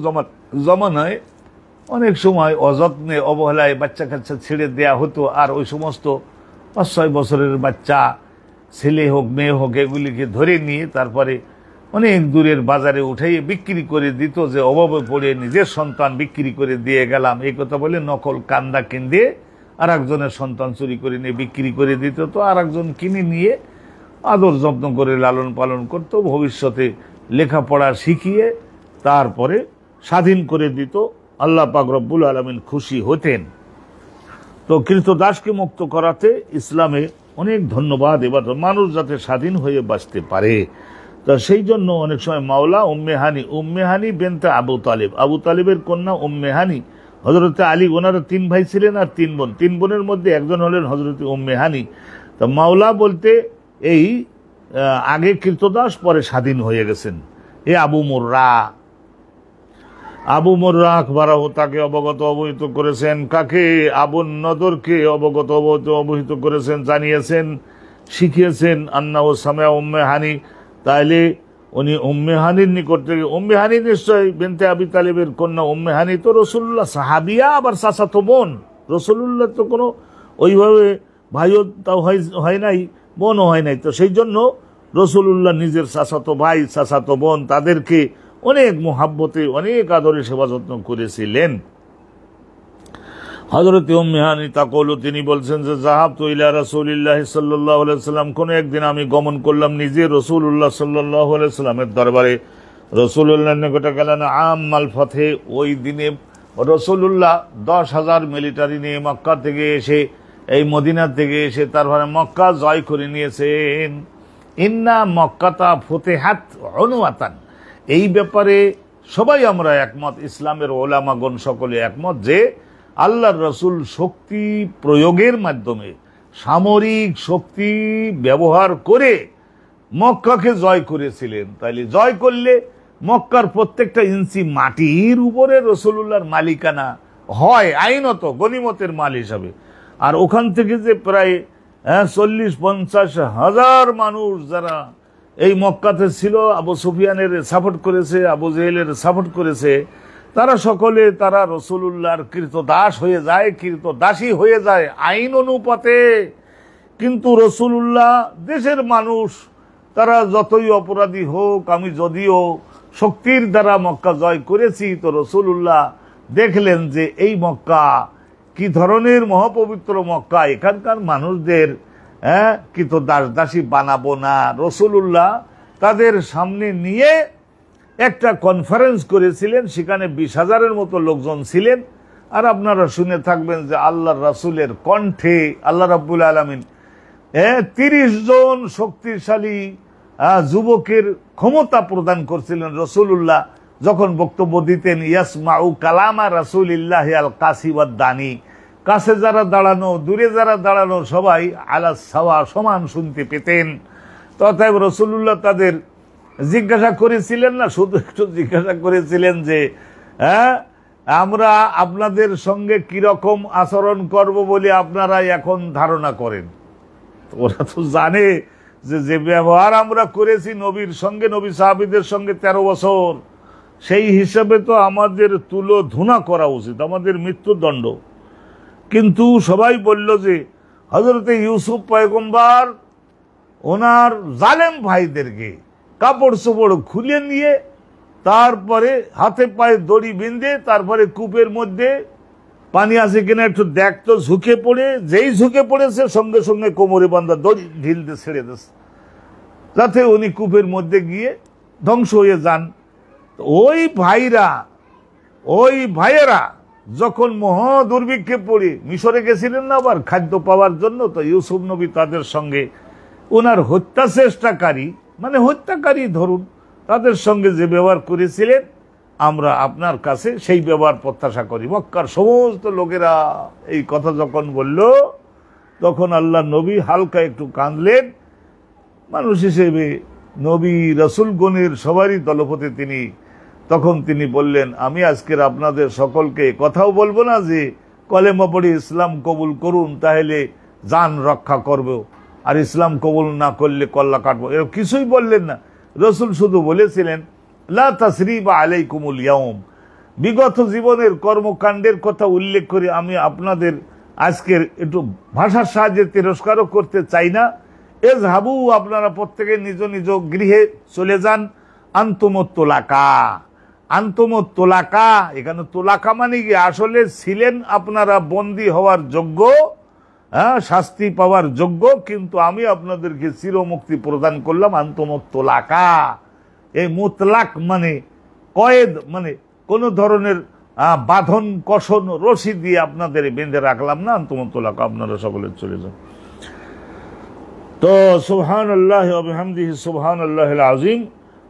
A: জমানায় অনেক সময় অযত্নে অবহেলায় বাচ্চা কাচ্চা ছেড়ে দেয়া হতো। আর ওই সমস্ত 5-6 বছরের বাচ্চা, ছেলে হোক মেয়ে হোক, এগুলিকে ধরে নিয়ে তারপরে অনেক দূরের বাজারে উঠাইয়ে বিক্রি করে দিত, যে অভাবে পড়ে নিজের সন্তান বিক্রি করে দিয়ে গেলাম, এই কথা বলে নকল কান্দা কিনে আর একজনের সন্তান চুরি করে নিয়ে বিক্রি করে দিত, তো আর একজন কিনে নিয়ে আদর যত্ন করে লালন পালন করত, ভবিষ্যতে লেখাপড়া শিখিয়ে তারপরে স্বাধীন করে দিত। আল্লাহ পাক রব্বুল আলামিন খুশি হতেন। তো কৃতদাসকে মুক্ত করাতে ইসলামে অনেক ধন্যবাদ। এবার মানুষ যাতে স্বাধীন হয়ে বাঁচতে পারে, তা সেই জন্য অনেক সময় মাওলা উম্মে হানি বেনতে আবু তালেব, আবু তালেবের কন্যা উম্মে হানি, হজরতে আলী, ওনারা 3 ভাই ছিলেন আর 3 বোন, 3 বোনের মধ্যে একজন হলেন হজরতে উম্মে হানি। তা মাওলা বলতে এই আগে কৃতদাস, পরে স্বাধীন হয়ে গেছেন। এ আবু মুর্রা আকবরাহ, তাকে অবগত অবহিত করেছেন। কাকে? আবু নদরকে অবহিত করেছেন, জানিয়েছেন, শিখিয়েছেন। আন্না ও সামিয়া উম্মে হানি, তাইলে উনি উম্মে হানির নিকট থেকে, উম্মে হানি নিশ্চয় বিনতে আবি তালেবের কন্যা। উম্মে হানি তো রসুল্লাহ সাহাবিয়া, আবার চাচাতো বোন। রসুল্লাহ তো কোনো ওইভাবে ভাইও তাও হয় নাই, বোনও হয় নাই, তো সেই জন্য রসুল্লাহ নিজের চাচাতো ভাই, চাচাতো বোন, তাদেরকে অনেক মোহাব্বতে, অনেক আদরে সেবা যত্ন করেছিলেন। হযরত উম্মে হানি তাকলু, তিনি বলছেন যে যাহাবতু ইলা রাসূলিল্লাহি সাল্লাল্লাহু আলাইহি ওয়াসাল্লাম, কোন একদিন আমি গমন করলাম নিজে রাসূলুল্লাহ সাল্লাল্লাহু আলাইহি ওয়াসাল্লামের দরবারে। রাসূলুল্লাহর নিকটে গেলেন আমাল ফতে, ওই দিনে রাসূলুল্লাহ 10,000 মিলিটারি নিয়ে মক্কা থেকে এসে, এই মদিনা থেকে এসে তারপরে মক্কা জয় করে নিয়েছেন। ইন্না মক্কাতা ফুতিহাত উনওয়াতান, এই ব্যাপারে সবাই আমরা একমত, ইসলামের ওলামাগণ সকলে একমত যে আল্লাহর রাসূল শক্তি প্রয়োগের মাধ্যমে, সামরিক শক্তি ব্যবহার করে মক্কাকে জয় করেছিলেন। তাইলে জয় করলে মক্কার প্রত্যেকটা ইঞ্চি মাটির উপরে রাসূলুল্লাহর মালিকানা হয় আইনত, গনিমতের মাল হিসাবে। আর ওখান থেকে যে প্রায় 40-50 হাজার মানুষ যারা এই মক্কাতে ছিল, আবু সুফিয়ানের সাপোর্ট করেছে, আবু জেহেলের সাপোর্ট করেছে, তারা সকলে তারা রাসূলুল্লাহর কৃতদাস হয়ে যায়, কৃতদাসী হয়ে যায় আইন অনুপাতে। কিন্তু রাসূলুল্লাহ দেশের মানুষ, তারা যতই অপরাধী হোক, আমি যদিও শক্তির দ্বারা মক্কা জয় করেছি, তো রাসূলুল্লাহ দেখলেন যে এই মক্কা কি ধরনের মহাপবিত্র মক্কা, এখানকার মানুষদের কৃতদাস দাসী বানাবো না। রাসূলুল্লাহ তাদের সামনে নিয়ে একটা কনফারেন্স করেছিলেন, সেখানে 20,000-এর মতো লোকজন ছিলেন। আর আপনারা শুনে থাকবেন যে আল্লাহর রাসূলের কণ্ঠে আল্লাহ রাব্বুল আলামিন 30 জন শক্তিশালী যুবকের ক্ষমতা প্রদান করছিলেন। রাসূলুল্লাহ যখন বক্তব্য দিতেন, ইয়াসমাউ কালামা রাসূলিল্লাহি আল কাসি ওয়াদ দানি, কাছে যারা দাঁড়ানো, দূরে যারা দাঁড়ানো, সবাই আলা সাওয়া, সমান শুনতে পেতেন। তথায় রাসূলুল্লাহ তাদের জিজ্ঞাসা করেছিলেন, না শুধু একটু জিজ্ঞাসা করেছিলেন যে আমরা আপনাদের সঙ্গে কিরকম আচরণ করব বলে আপনারা এখন ধারণা করেন। ওরা তো জানে যে ব্যবহার আমরা করেছি নবীর সঙ্গে, নবী সাহাবীদের সঙ্গে 13 বছর, সেই হিসাবে তো আমাদের তুলোধুনা করা উচিত, আমাদের মৃত্যুদণ্ড। কিন্তু সবাই বলল যে হযরতে ইউসুফ পয়গম্বর ওনার জালেম ভাইদেরকে কাপড় চোপড় খুলে নিয়ে, তারপরে হাতে পায়ে দড়ি বেঁধে, তারপরে কূপের মধ্যে পানি আছে কিনা একটু দেখতো, ঝুঁকে পড়ে, যেই ঝুঁকে পড়েছে সঙ্গে সঙ্গে কোমরে বান্ধা দড়ি ঢিলতে ছেড়ে দিচ্ছে, যাতে উনি কূপের মধ্যে গিয়ে ধ্বংস হয়ে যান। ওই ভাইয়েরা যখন মহা দুর্ভিক্ষে পড়ে মিশরে গেছিলেন না আবার খাদ্য পাওয়ার জন্য, তো ইউসুফ নবী তাদের সঙ্গে ওনার হত্যা চেষ্টাকারী, মানে হত্যাকারী ধরুন, তাদের সঙ্গে যে ব্যবহার করেছিলেন, আমরা আপনার কাছে সেই ব্যবহার প্রত্যাশা করি। মক্কার সমস্ত লোকেরা এই কথা যখন বলল, তখন আল্লাহ নবী হালকা একটু কাঁদলেন। মানুষ হিসেবে নবী রাসূলগণের সবারই দলপতি তিনি। তখন তিনি বললেন, আমি আজকের আপনাদের সকলকে কথাও বলবো না যে কলেমা পড়ে ইসলাম কবুল করুন, তাহলে জান রক্ষা করব, আর ইসলাম কবুল না করলে কল্লা কাটবো, এরকম কিছুই বললেন না। রাসূল শুধু বলেছিলেন, লা তাসরিবা আলাইকুমুল ইয়াউম, বিগত জীবনের কর্মকাণ্ডের কথা উল্লেখ করে আমি আপনাদের আজকের একটু ভাষার সাহায্যে তিরস্কারও করতে চাই না। এযহাবু, আপনারা প্রত্যেকে নিজ নিজ গৃহে চলে যান। আনতুমুত তুলাকা, আনতুমুত তোলাকা, এখানে তোলাকা মানে কি আসলে ছিলেন আপনারা বন্দী হওয়ার যোগ্য, শাস্তি পাওয়ার যোগ্য, কিন্তু আমি আপনাদেরকে চিরমুক্তি প্রদান করলাম। আনতুমুত তোলাকা, এই মুতলাক মানে কয়েদ, মানে কোন ধরনের বাঁধন কষন রশি দিয়ে আপনাদের বেঁধে রাখলাম না। আনতুমুত তোলাকা, আপনারা সকলে চলে যান। তো সুবহানাল্লাহ ওয়া বিহামদিহি সুবহানাল্লাহিল আযীম।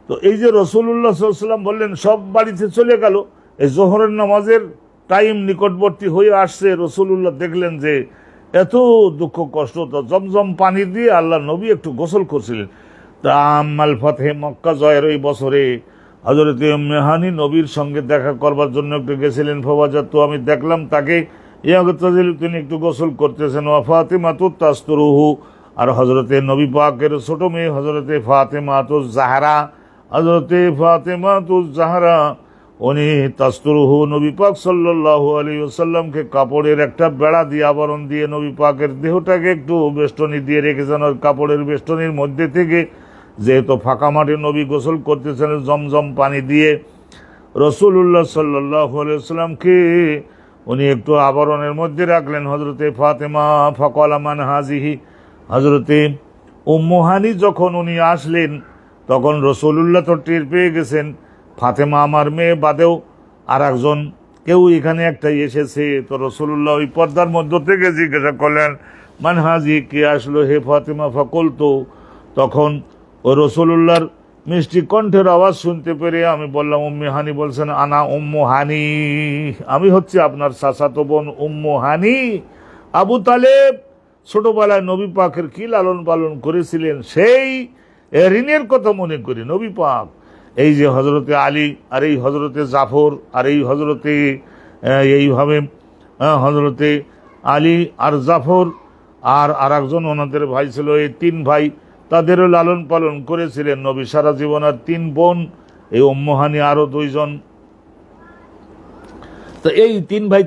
A: তো এই যে রাসূলুল্লাহ সাল্লাল্লাহু আলাইহি ওয়াসাল্লাম বললেন সব বাড়িতে চলে গেল, এই যোহরের নামাজের টাইম নিকটবর্তী হয়ে আসছে, রাসূলুল্লাহ দেখলেন যে এত দুঃখ কষ্ট, তো জমজম পানি দিয়ে আল্লাহ নবী একটু গোসল করছিলেন। তা আম্মাল ফাতহে মক্কা জয়ের ওই বছরে হযরত উম্মে হানি নবীর সঙ্গে দেখা করবার জন্য একটু গেছিলেন। ফাওয়াজাতু, আমি দেখলাম তাকে ইয়াগতাজিলু, তিনি একটু গোসল করতেছেন। ওয়া ফাতিমাতু তাসতুরুহু, আর হযরতে নবী পাকের ছোট মেয়ে হযরতে ফাতেমাতুজ জাহরা, হযরতে ফাতেমাতুজ জাহরা উনি তাসতুরুহু, নবী পাক সাল্লাল্লাহু আলাইহি ওয়াসাল্লামকে কাপড়ের একটা বেড়া দিয়ে আবরণ দিয়ে নবী পাকের দেহটাকে একটু বেষ্টনী দিয়ে রেখেছেন। আর কাপড়ের বেষ্টনীর মধ্যে থেকে যেহেতু ফাঁকা মাঠে নবী গোসল করতেছেন জমজম পানি দিয়ে, রাসূলুল্লাহ সাল্লাল্লাহু আলাইহি ওয়াসাল্লামকে উনি একটু আবরণের মধ্যে রাখলেন। হযরতে ফাতেমা ফাকালা মান হাজিহি, হযরতে উম্মু হানি যখন উনি আসলেন তখন রাসূলুল্লাহ তো টের পেয়ে গেছেন ফাতেমা আমার মেয়ে বাদেও আর একজন কেউ এখানে একটা এসেছে। তো রাসূলুল্লাহ ওই পর্দার মধ্য থেকে জিজ্ঞাসা করলেন মান হাজি, কে আসলো হে ফাতেমা? ফাকুলতু, তখন ও রাসূলুল্লাহর মিষ্টি কণ্ঠের আওয়াজ শুনতে পেরে আমি বললাম, উম্মে হানি বলছেন আনা উম্মু হানি, আমি হচ্ছে আপনার চাচাতো বোন উম্মু হানি। আবু তালেব ছোটবেলায় নবী পাকের কি লালন পালন করেছিলেন সেই ঋণের কথা মনে করি নবী পাক এই যে হযরতে আলী আর এই হযরতে জাফর আর এই হযরতে এইভাবে হযরতে আলী আর জাফর আর আরেকজন ওনাদের ভাই ছিল, এই তিন ভাই তাদেরও লালন পালন করেছিলেন নবী সারা জীবন। আর তিন বোন এই উম্মু হানি আরো দুইজন, তো এই তিন ভাই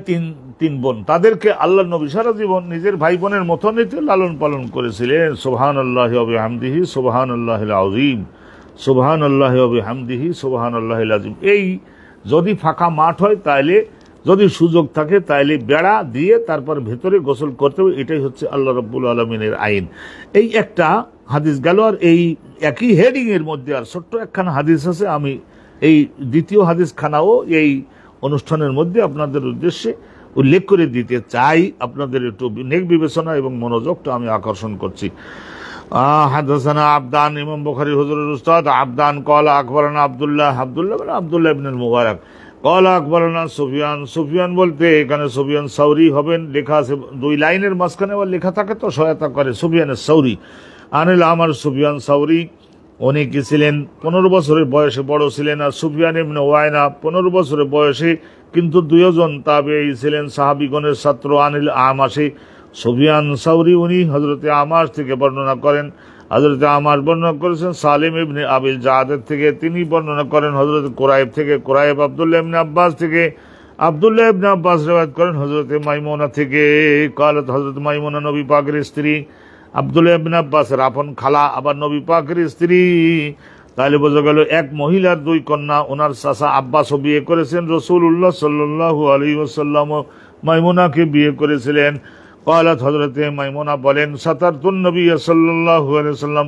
A: তিন বোন তাদেরকে আল্লাহ নবী সারা জীবন নিজের ভাই বোনের মতনই লালন পালন করেছিলেন। সুবহানাল্লাহি ওয়া বিহামদিহি সুবহানাল্লাহিল আযীম, সুবহানাল্লাহি ওয়া বিহামদিহি সুবহানাল্লাহিল আযীম। এই যদি ফাঁকা মাঠ হয় তাইলে, যদি সুযোগ থাকে তাইলে বেড়া দিয়ে তারপর ভেতরে গোসল করতে হবে, এটাই হচ্ছে আল্লাহ রাব্বুল আলামিনের আইন। এই একটা হাদিস গেল। আর এই একই হেডিং এর মধ্যে আর ছোট্ট একখানা হাদিস আছে, আমি এই দ্বিতীয় হাদিস খানাও এই অনুষ্ঠানের মধ্যে আপনাদের উদ্দেশ্যে উল্লেখ করে দিতে চাই। আপনাদের একটু নেক বিবেচনা এবং মনোযোগটা আমি আকর্ষণ করছি। হাদাসানা আবদান, ইমাম বুখারী হুজুরের উস্তাদ আবদান ক্বালা আকবরানা আব্দুল্লাহ মানে আব্দুল্লাহ ইবনে মুবারক ক্বালা আকবরানা সুফিয়ান। সুফিয়ান বলতে এখানে সুফিয়ান সাউরি হবেন, লেখা আছে দুই লাইনের মাঝখানে আবার লেখা থাকে তো সহায়তা করে সুফিয়ানের সাউরি। আনিল আমার সুফিয়ান সাউরি উনি কি ছিলেন 15 বছরের বয়সে বড় ছিলেন। আর সুফিয়ান ইবনে ওয়াইনা 15 বছরের বয়সে, কিন্তু দুইজন তাবেঈ ছিলেন সাহাবীগণের ছাত্র। আনিল আমাশে, সুফিয়ান সাউরি উনি হযরতে আমাশ থেকে বর্ণনা করেন। হযরতে আমাশ বর্ণনা করেছেন সালিম ইবনে আবিল জাদের থেকে, তিনি বর্ণনা করেন হযরত কুরাইব থেকে, কুরাইব আব্দুল্লাহ ইবনে আব্বাস থেকে, আব্দুল্লাহ ইবনে আব্বাস রিওয়ায়াত করেন হযরতে মাইমুনা থেকে। কালত হযরত মাইমুনা নবী পাকের স্ত্রী, আব্দুল্লাহ ইবনে আব্বাসের আপন খালা, আবার নবী পাকের স্ত্রী। তাহলে বোঝা গেল এক মহিলার দুই কন্যা, ওনার চাচা আব্বাসও বিয়ে করেছেন, রাসূলুল্লাহ সাল্লাল্লাহু আলাইহি ওয়াসাল্লাম মাইমুনাকে বিয়ে করেছিলেন। ক্বালাত হযরতে মাইমুনা বলেন সাতারতুন নবী সাল্লাল্লাহু আলাইহি ওয়াসাল্লাম,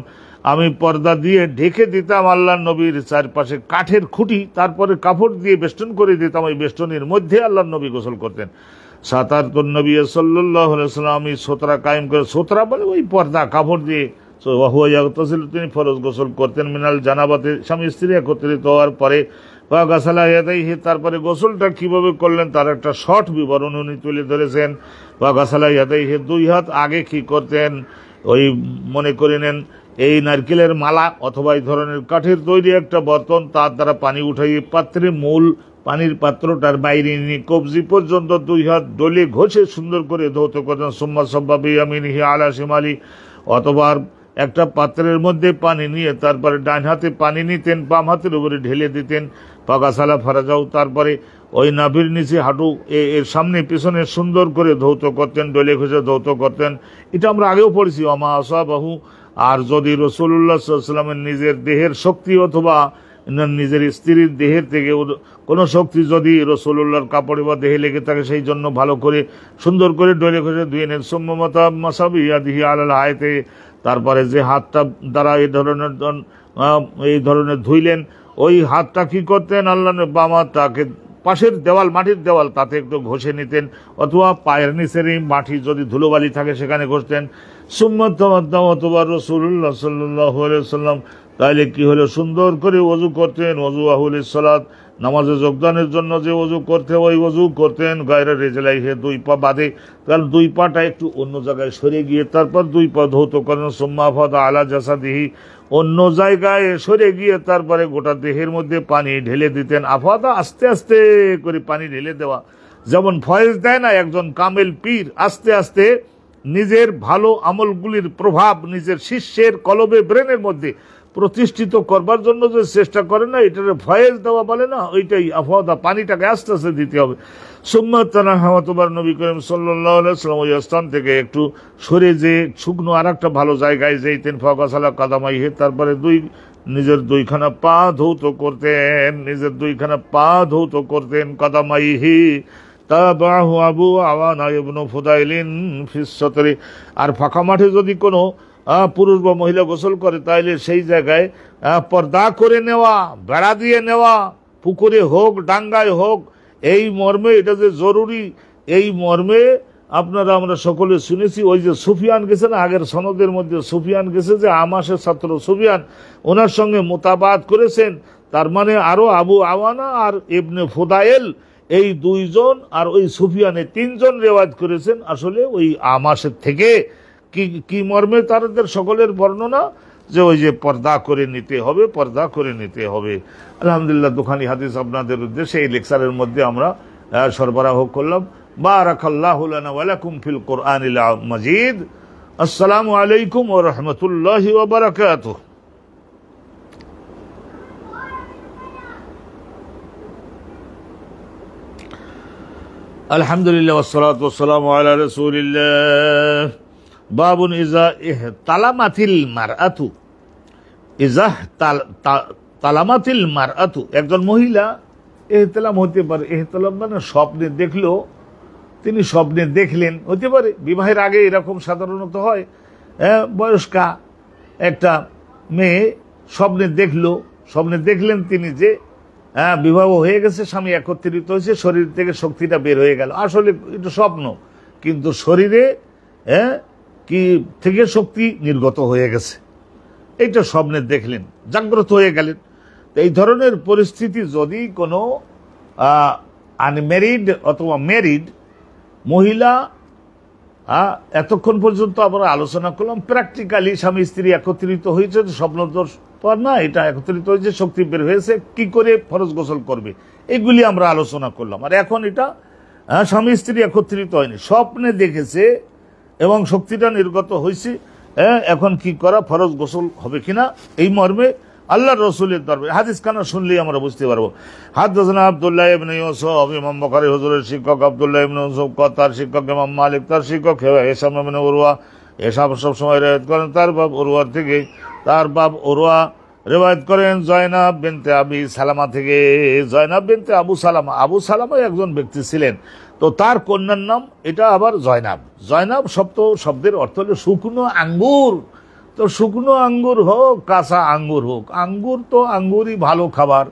A: আমি পর্দা দিয়ে ঢেকে দিতাম আল্লাহর নবীর চারপাশে কাঠের খুঁটি, তারপরে কাপড় দিয়ে বেষ্টন করে দিতাম, ওই বেষ্টনীর মধ্যে আল্লাহর নবী গোসল করতেন। সাতারতুন নবী সাল্লাল্লাহু আলাইহি ওয়াসাল্লাম, আমি সোতরা কায়েম করে, সোতরা বলে ওই পর্দা কাপড় দিয়ে, তিনি ফরজ গোসল করতেন মিনাল জানাবাতে, স্বামী স্ত্রী একত্রিত হওয়ার পরে। তারপরে গোসলটা কিভাবে করলেন তার একটা শর্ট বিবরণ উনি তুলে ধরেছেন। দুই হাত আগে কি করতেন, ওই মনে করে নেন এই নারকেলের মালা অথবা এই ধরনের কাঠের তৈরি একটা বর্তন, তার দ্বারা পানি উঠাইয়ে পাত্রে মূল পানির পাত্রটার বাইরে নিয়ে কবজি পর্যন্ত দুই হাত ডলে ঘষে সুন্দর করে ধৌত করতেন। সুম্মা সাব্বা বিয়ামিনিহি আলা শিমালি, অথবা একটা পাত্রের মধ্যে পানি নিয়ে তারপরে ডান হাতে পানি নিতেন, বাম হাতের উপরে ঢেলে দিতেন। পাগাসালা ফারাজাও, তারপরে ওই নাভির নিচে হাঁটু এর সামনে পিছনে সুন্দর করে ধৌত করতেন, ডলে ঘষে ধৌত করতেন। এটা আমরা আগেও পড়েছি। অমা আসাবাহু, আর যদি রাসূলুল্লাহ সাল্লাল্লাহু আলাইহি ওয়াসাল্লামের নিজের দেহের শক্তি অথবা নিজের স্ত্রীর দেহের থেকে কোনো শক্তি যদি রাসূলুল্লাহর কাপড়ে বা দেহে লেগে থাকে সেই জন্য ভালো করে সুন্দর করে ডলে ঘষে ধুয়ে নেন। সুম্মাতা মাসাবিয়াদিহি আলাল হায়াতে, তারপরে যে হাতটা দ্বারা এই ধরনের ধুইলেন, ওই হাতটা কি করতেন, আল্লাহ বাম হাতটাকে পাশের দেওয়াল, মাটির দেওয়াল, তাতে একটু ঘষে নিতেন, অথবা পায়ের নিচের মাটি যদি ধুলোবালি থাকে সেখানে ঘষতেন। অথবা রাসূলুল্লাহ সাল্লাল্লাহু আলাইহি ওয়াসাল্লাম তাইলে কি হলো, সুন্দর করে ওযু করতেন। ওযু আহুলিস সালাত, নামাজে যোগদানের জন্য যে ওযু করতে ওই ওযু করতেন। গায়রা রিজলাইহি, দুই পা বাদে, কারণ দুই পাটা একটু অন্য জায়গায় সরে গিয়ে তারপর দুই পা ধৌত করেন। সুম্মা আফাদা আলা জাসাদিহি, অন্য জায়গায় সরে গিয়ে তারপরে গোটা দেহের মধ্যে পানি ঢেলে দিতেন। আফাদা, আস্তে আস্তে করে পানি ঢেলে দেওয়া, যেমন ফয়েজ দেয় না একজন কামেল পীর, আস্তে আস্তে নিজের ভালো আমলগুলির প্রভাব নিজের শিষ্যের কলবে, ব্রেনের মধ্যে প্রতিষ্ঠিত করবার জন্য যে চেষ্টা করে না, এটার ফয়েজ দেওয়া বলে না, ওইটাই আফওয়াদা, পানিটাকে আস্তে আস্তে দিতে হবে। সুম্মাত তানাহাওয়াতুবার নবী করিম সাল্লাল্লাহু আলাইহি ওয়াসাল্লাম ওই স্থান থেকে একটু সরে যে শুকনো আর একটা ভালো জায়গায় যেতেন। ফাগাসালা কাদামাইহি, তারপরে নিজের দুইখানা পা ধৌত করতেন, নিজের দুইখানা পা ধৌত করতেন। কাদামাইহি তাবাহু আবু আওয়ানা ইবনে ফুদাইলিন ফিস সাতরি, আর ফাঁকা মাঠে যদি কোনো পুরুষ বা মহিলা গোসল করে তাইলে সেই জায়গায় পর্দা করে নেওয়া, বেড়া দিয়ে নেওয়া, পুকুরে হোক ডাঙ্গায় হোক, এই মর্মে এটা যে জরুরি, এই মর্মে আমরা সকলে শুনেছি। ওই যে সুফিয়ান গেছে না, আগের সনদের মধ্যে সুফিয়ান গেছে, যে আমাসের ছাত্র সুফিয়ান, ওনার সঙ্গে মোতাবাত করেছেন। তার মানে আরো আবু আওয়ানা আর ইবনে ফুদাইল, এই দুইজন আর ওই সুফিয়ানে তিনজন রেওয়াজ করেছেন আসলে ওই আমাসের থেকে। কি মর্মে তাদের সকলের বর্ণনা, যে ওই যে পর্দা করে নিতে হবে, পর্দা করে নিতে হবে। আলহামদুলিল্লাহ, দুখানি হাদিস আপনাদের উদ্দেশ্যে এই লেকচারের মধ্যে আমরা সরবরাহ করলাম। বারাকাল্লাহু লানা ওয়া লাকুম ফিল কুরআনিল মাজিদ। আসসালামু আলাইকুম ওয়া রাহমাতুল্লাহি ওয়া বারাকাতুহু। আলহামদুলিল্লাহ ওয়াসসালাতু ওয়াসসালামু আলা রাসূলিল্লাহ। বাবুন ইজা ইহতালামাতিল মারআতু, ইজা তালামাতিল মারআতু, একজন মহিলা ইহতিলাম হতে পারে। ইহতিলাম মানে স্বপ্নে দেখলো, তিনি স্বপ্নে দেখলেন, হতে পারে বিবাহের আগে এরকম সাধারণত হয়। বয়স্কা একটা মেয়ে স্বপ্নে দেখলেন তিনি যে বিবাহ হয়ে গেছে, স্বামী একত্রিত হয়েছে, শরীর থেকে শক্তিটা বের হয়ে গেল। আসলে এটা স্বপ্ন, কিন্তু শরীরে কি থেকে শক্তি নির্গত হয়ে গেছে, এইটা স্বপ্নে দেখলেন, জাগ্রত হয়ে গেলেন। এই ধরনের পরিস্থিতি যদি কোনো আনম্যারিড অথবা ম্যারিড মহিলা, এতক্ষণ পর্যন্ত আমরা আলোচনা করলাম প্র্যাকটিক্যালি স্বামী স্ত্রী একত্রিত হয়েছে, স্বপ্নদোষ পর না, এটা একত্রিত হয়েছে, শক্তি বের হয়েছে, কি করে ফরজ গোসল করবে, এগুলি আমরা আলোচনা করলাম। আর এখন এটা স্বামী স্ত্রী একত্রিত হয়নি, স্বপ্নে দেখেছে এবং শক্তিটা নির্গত হয়েছে, এখন কি করা, ফরজ গোসল হবে কিনা, এই মর্মে আল্লাহর রাসূলের দরবারে হাদিস খানা শুনলেই আমরা বুঝতে পারবো। হাদাসানা আব্দুল্লাহ ইবনে ইউসুফ, ইমাম বুখারী হুজুরের শিক্ষক আব্দুল্লাহ ইবনে ইউসুফ, তার শিক্ষক ইমাম মালিক, তার শিক্ষক হিশাম ইবনে উরওয়া, এসব সব সময় রিওয়ায়াত করেন তার বাপ উরওয়ার থেকে। তার বাপ উরওয়া রিওয়ায়াত করেন জয়নাব বিনতে আবি সালামা থেকে। জয়নাব বিনতে আবু সালামা, আবু সালামা একজন ব্যক্তি ছিলেন, তো তার কন্যার নাম এটা আবার জয়নাব। জয়নাব শব্দের অর্থ হলো শুকনো আঙ্গুর। তো শুকনো আঙ্গুর হোক, কাঁচা আঙ্গুর হোক, আঙ্গুর তো আঙ্গুরই ভালো খাবার।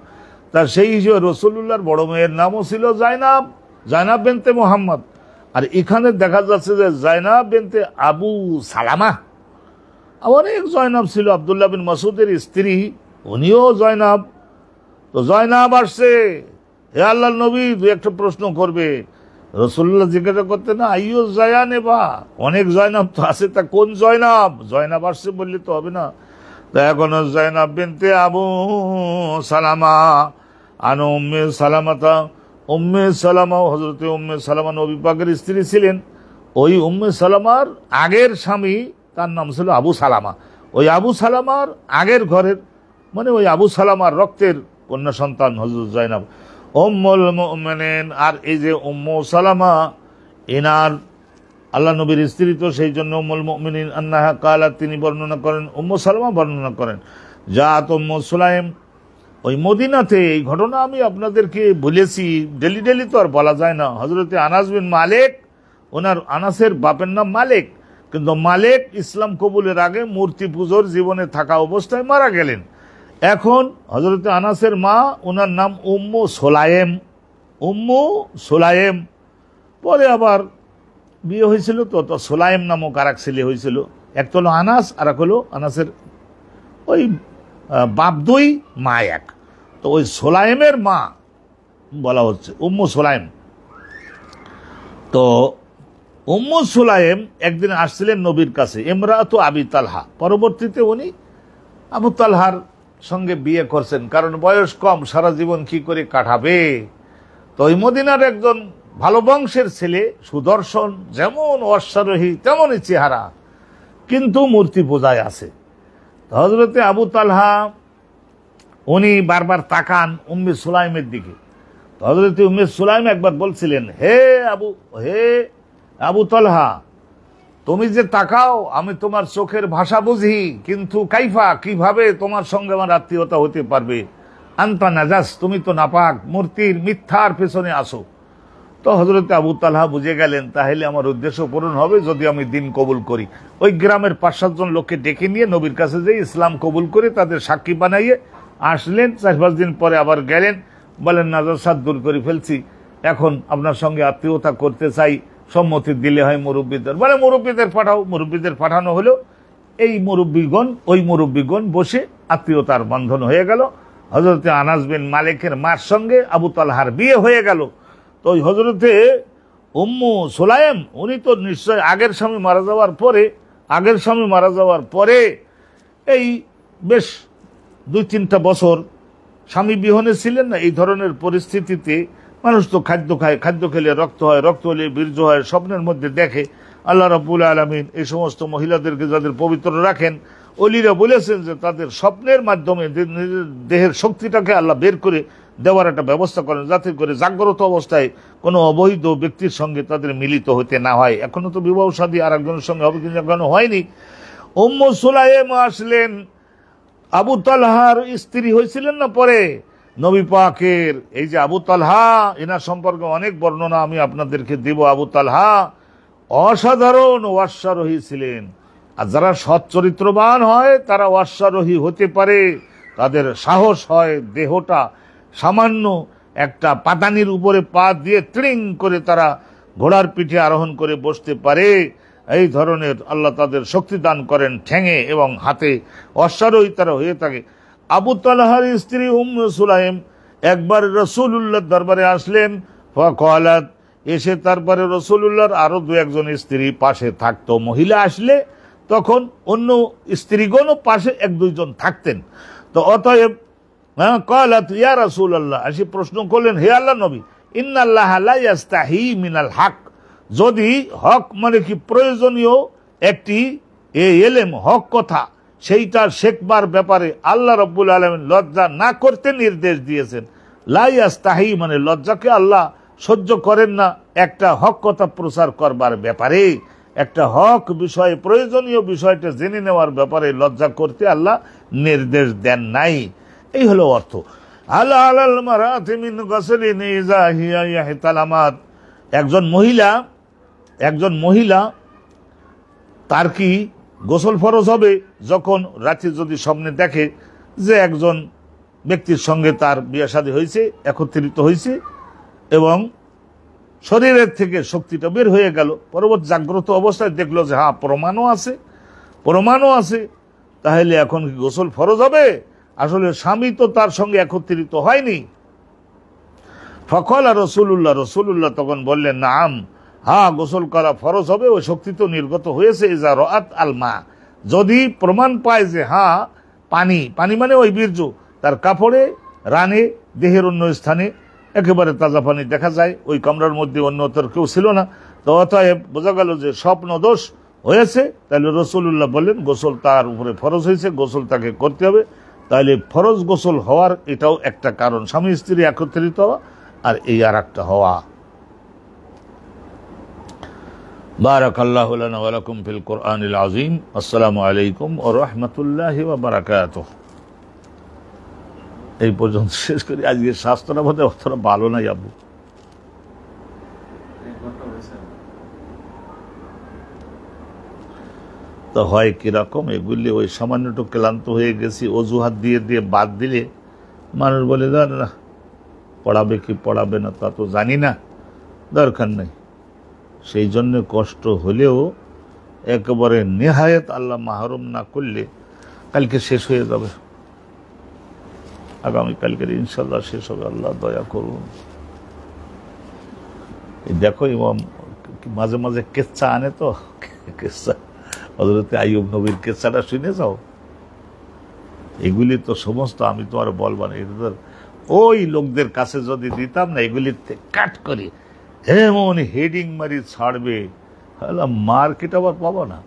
A: তা সেই হিসেবে রাসূলুল্লাহর বড় মেয়ের নামও ছিল জয়নাব, জয়নাব বিনতে মুহাম্মদ। আর এখানে দেখা যাচ্ছে যে জয়নাব বিনতে আবু সালামা, অনেক জয়নাব ছিল। আব্দুল্লাহ বিন মাসউদের স্ত্রী, উনিও জয়নাব। তো জয়নাব আসছে, হে আল্লাহর নবী, দু একটা প্রশ্ন করবে। রাসূলুল্লাহ জিজ্ঞাসা করতে না, আইয়ো জয়ানে, বা অনেক জয়নাব তো আছে, তা কোন জয়নাব? জয়নাব আসছে বললে তো হবে না। তা এখন জয়নাব বিনতে আবু সালামা আন উম্মে সালামাতা, উম্মে সালামা হযরতে উম্মে সালামা নবী পাকের স্ত্রী ছিলেন। ওই উম্মে সালামার আগের স্বামী, তার নাম ছিল আবু সালামা। ওই আবু সালামার আগের ঘরের, মানে ওই আবু সালামার রক্তের কন্যা সন্তান হযরত জয়নাব উম্মুল মুমিনিন। আর এই যে উম্মু সালামা, এনার আল্লাহ নবীর স্ত্রী, তো সেই জন্য উম্মুল মুমিনিন আন্নাহা কালাত, তিনি বর্ণনা করেন, উম্মু সালামা বর্ণনা করেন, জাত উম্মু সুলাইম ওই মদিনাতে এই ঘটনা আমি আপনাদেরকে বলেছি, ডেলি ডেলি তো আর বলা যায় না। হযরতে আনাস বিন মালিক, ওনার আনাসের বাপের নাম মালিক, কিন্তু মালিক ইসলাম কবুলের আগে মূর্তি পুজোর জীবনে থাকা অবস্থায় মারা গেলেন। এখন হযরতে আনাসের মা, ওনার নাম উম্মু সোলায়েম, উম্মু সোলায়েম। পরে আবার বিয়ে হয়েছিল, তো সোলায়েম নামক আর এক ছেলে হয়েছিল। এক হলো আনাস, আর এক হলো আনাসের ওই বাপ দুই মা এক। তো ওই সোলায়েমের মা বলা হচ্ছে উম্মু সোলায়েম। তো উম্মু সোলায়েম একদিন আসছিলেন নবীর কাছে, ইমরাতু আবি তালহা। পরবর্তীতে উনি আবু তালহার সঙ্গে বিয়ে করছেন, কারণ বয়স কম, সারা জীবন কি করে কাটাবে। তো ওই মদিনার একজন ভালো বংশের ছেলে, সুদর্শন, যেমন অশ্বারোহী তেমনই চেহারা, কিন্তু মূর্তি পূজায় আছে। হযরতে আবু তালহা উনি বারবার তাকান উম্মে সুলাইমের দিকে। হযরতে উম্মে সুলাইম একবার বলছিলেন, হে আবু তালহা, তুমি যে তাকাও আমি তোমার চোখের ভাষা বুঝি, কিন্তু কাইফা, কিভাবে তোমার সঙ্গে আমার আত্মীয়তা হতে পারবে? আনতা নাজাস, তুমি তো নাপাক, মূর্তির মিথ্যার পেছনে আসো। তো হযরতে আবু তালহা বুঝে গেলেন, তাহলে আমার উদ্দেশ্য পূরণ হবে যদি আমি দিন কবুল করি। ওই গ্রামের 5-7 জন লোককে ডেকে নিয়ে নবীর কাছে যে ইসলাম কবুল করে তাদের সাক্ষী বানাইয়ে আসলেন। 4-5 দিন পরে আবার গেলেন, বলেন নাজাসাত দূর করে ফেলছি, এখন আপনার সঙ্গে আত্মীয়তা করতে চাই, সম্মতি দিলে হয় মুরব্বীদের। বলে মুরব্বীদের পাঠাও। মুরব্বীদের পাঠানো হলো। এই ওই মুরব্বীগণ বসে আত্মীয়তার বন্ধন হয়ে গেল। হযরতে আনাস বিন মালিকের মার সঙ্গে আবু তালহার বিয়ে হয়ে গেল। তো ওই হযরতে উম্মু সুলাইম, উনি তো নিশ্চয় আগের স্বামী মারা যাওয়ার পরে এই বেশ 2-3টা বছর স্বামী বিহনে ছিলেন না। এই ধরনের পরিস্থিতিতে মানুষ তো খাদ্য খায়, খাদ্য খেলে রক্ত হয়, রক্ত হলে বীর্য হয়, স্বপ্নের মধ্যে দেখে। আল্লাহ রাব্বুল আলামিন এই সমস্ত মহিলাদেরকে যাদের পবিত্র রাখেন, ওলিরা বলেছেন যে তাদের স্বপ্নের মাধ্যমে নিজের দেহের শক্তিটাকে আল্লাহ বের করে দেওয়ার একটা ব্যবস্থা করেন, যাতে করে জাগ্রত অবস্থায় কোনো অবৈধ ব্যক্তির সঙ্গে তাদের মিলিত হতে না হয়। এখনো তো বিবাহ শাদী আর একজনের সঙ্গে হবে, কিন্তু এখনো হয়নি। উম্মু সুলাইম আসলেন, আবু তালহার স্ত্রী হয়েছিলেন না পরে নবী পাকের। এই যে আবু তালহা, এনার সম্পর্কে অনেক বর্ণনা আমি আপনাদেরকে দেব। আবু তালহা অসাধারণ অশ্বারোহী ছিলেন। আর যারা সৎ চরিত্রবান হয় তারা অশ্বারোহী হতে পারে, তাদের সাহস হয়, দেহটা সামান্য একটা পাতানির উপরে পা দিয়ে ট্রিং করে তারা ঘোড়ার পিঠে আরোহণ করে বসতে পারে। এই ধরনের আল্লাহ তাদের শক্তি দান করেন ঠ্যাঙে এবং হাতে, অশ্বারোহী তারা হয়ে থাকে। আবু তালহার স্ত্রী উম্মে সুলাইম একবার রাসূলুল্লাহর দরবারে আসলেন, ফাকালাত, এসে তারপরে রাসূলুল্লাহর আরো 2-1 স্ত্রী পাশে থাকতো। মহিলা আসলে তখন অন্য স্ত্রীগণও পাশে 1-2 জন থাকতেন। তো অতএব কালাত ইয়া রাসূলুল্লাহ, আসি প্রশ্ন করলেন, হে আল্লাহ নবী, ইন্নাল্লাহা লা ইয়াস্তাহি মিনাল হক, যদি হক মানে কি প্রয়োজনীয় একটি এলেম, হক কথা, সেইটা শেখবার ব্যাপারে আল্লাহ রাব্বুল আলামিন লজ্জা না করতে নির্দেশ দিয়েছেন। লা ইয়াস্তাহি মানে লজ্জাকে আল্লাহ সহ্য করেন না একটা হক কথা প্রচার করবার ব্যাপারে, একটা হক বিষয়ে প্রয়োজনীয় বিষয়টা জেনে নেওয়ার ব্যাপারে লজ্জা করতে আল্লাহ নির্দেশ দেন নাই। এই হলো অর্থ। আলা আলাল মারাতি মিন গাসলিন ইযা হিয়া ইয়াহতালামাত, একজন মহিলা তার কি গোসল ফরজ হবে যখন রাতে যদি স্বপ্নে দেখে যে একজন ব্যক্তির সঙ্গে তার বিয়ে শাদী হয়েছে, একত্রিত হয়েছে এবং শরীরের থেকে শক্তিটা বের হয়ে গেল। পরবর্তী জাগ্রত অবস্থায় দেখলো যে হ্যাঁ প্রমাণও আছে, তাহলে এখন কি গোসল ফরজ হবে? আসলে স্বামী তো তার সঙ্গে একত্রিত হয়নি। ফাকালা রাসূলুল্লাহ তখন বললেন, নাম, হ্যাঁ গোসল করা ফরজ হবে, ওই শক্তি তো নির্গত হয়েছে। ইজা রাআত আল মা, যদি প্রমাণ পায় যে হ্যাঁ পানি মানে ওই বীর্য তার কাপড়ে, রানে, দেহের অন্য স্থানে একেবারে তাজা পানি দেখা যায়, ওই কামরার মধ্যে অন্যতর কেউ ছিল না, তো অতএব বোঝা গেল যে স্বপ্ন দোষ হয়েছে। তাহলে রাসূলুল্লাহ বললেন গোসল তার উপরে ফরজ হয়েছে, গোসল তাকে করতে হবে। তাহলে ফরজ গোসল হওয়ার এটাও একটা কারণ, স্বামী স্ত্রী একত্রিত হওয়া আর এই আর একটা হওয়া। বারাকাল্লাহু লানা ওয়া লাকুম ফিল কুরআনিল আযীম। আসসালামু আলাইকুম ওয়া রাহমাতুল্লাহি ওয়া বারাকাতুহু। এই পর্যন্ত শেষ করি। আজকে স্বাস্থ্যটা বোধহয় অতটা ভালো নাই আব্বু। তো হয় কিরকম, এগুলি ওই সামান্য একটু ক্লান্ত হয়ে গেছি অজুহাত দিয়ে দিয়ে বাদ দিলে মানুষ বলে না পড়াবে কি পড়াবে না তা তো জানি না, দরকার নেই। সেই জন্য কষ্ট হলেও একেবারে নেহায়েত আল্লাহ মাহরুম না করলে কালকে শেষ হয়ে যাবে, আগামীকালকের ইনশাল্লাহ শেষ হবে। আল্লাহ দয়া করুন। দেখো ইমাম মাঝে মাঝে কেচ্ছা আনে, তো কেচ্ছা হযরতে আইয়ুব নবীর কেচ্ছাটা শুনে যাও। এগুলি তো সমস্ত আমি তোমার বলবো না, এটা ওই লোকদের কাছে যদি দিতাম না, এগুলি কাট করে এমন হেডিং মারি ছাড়বে, মার্কেট আবার পাবো না।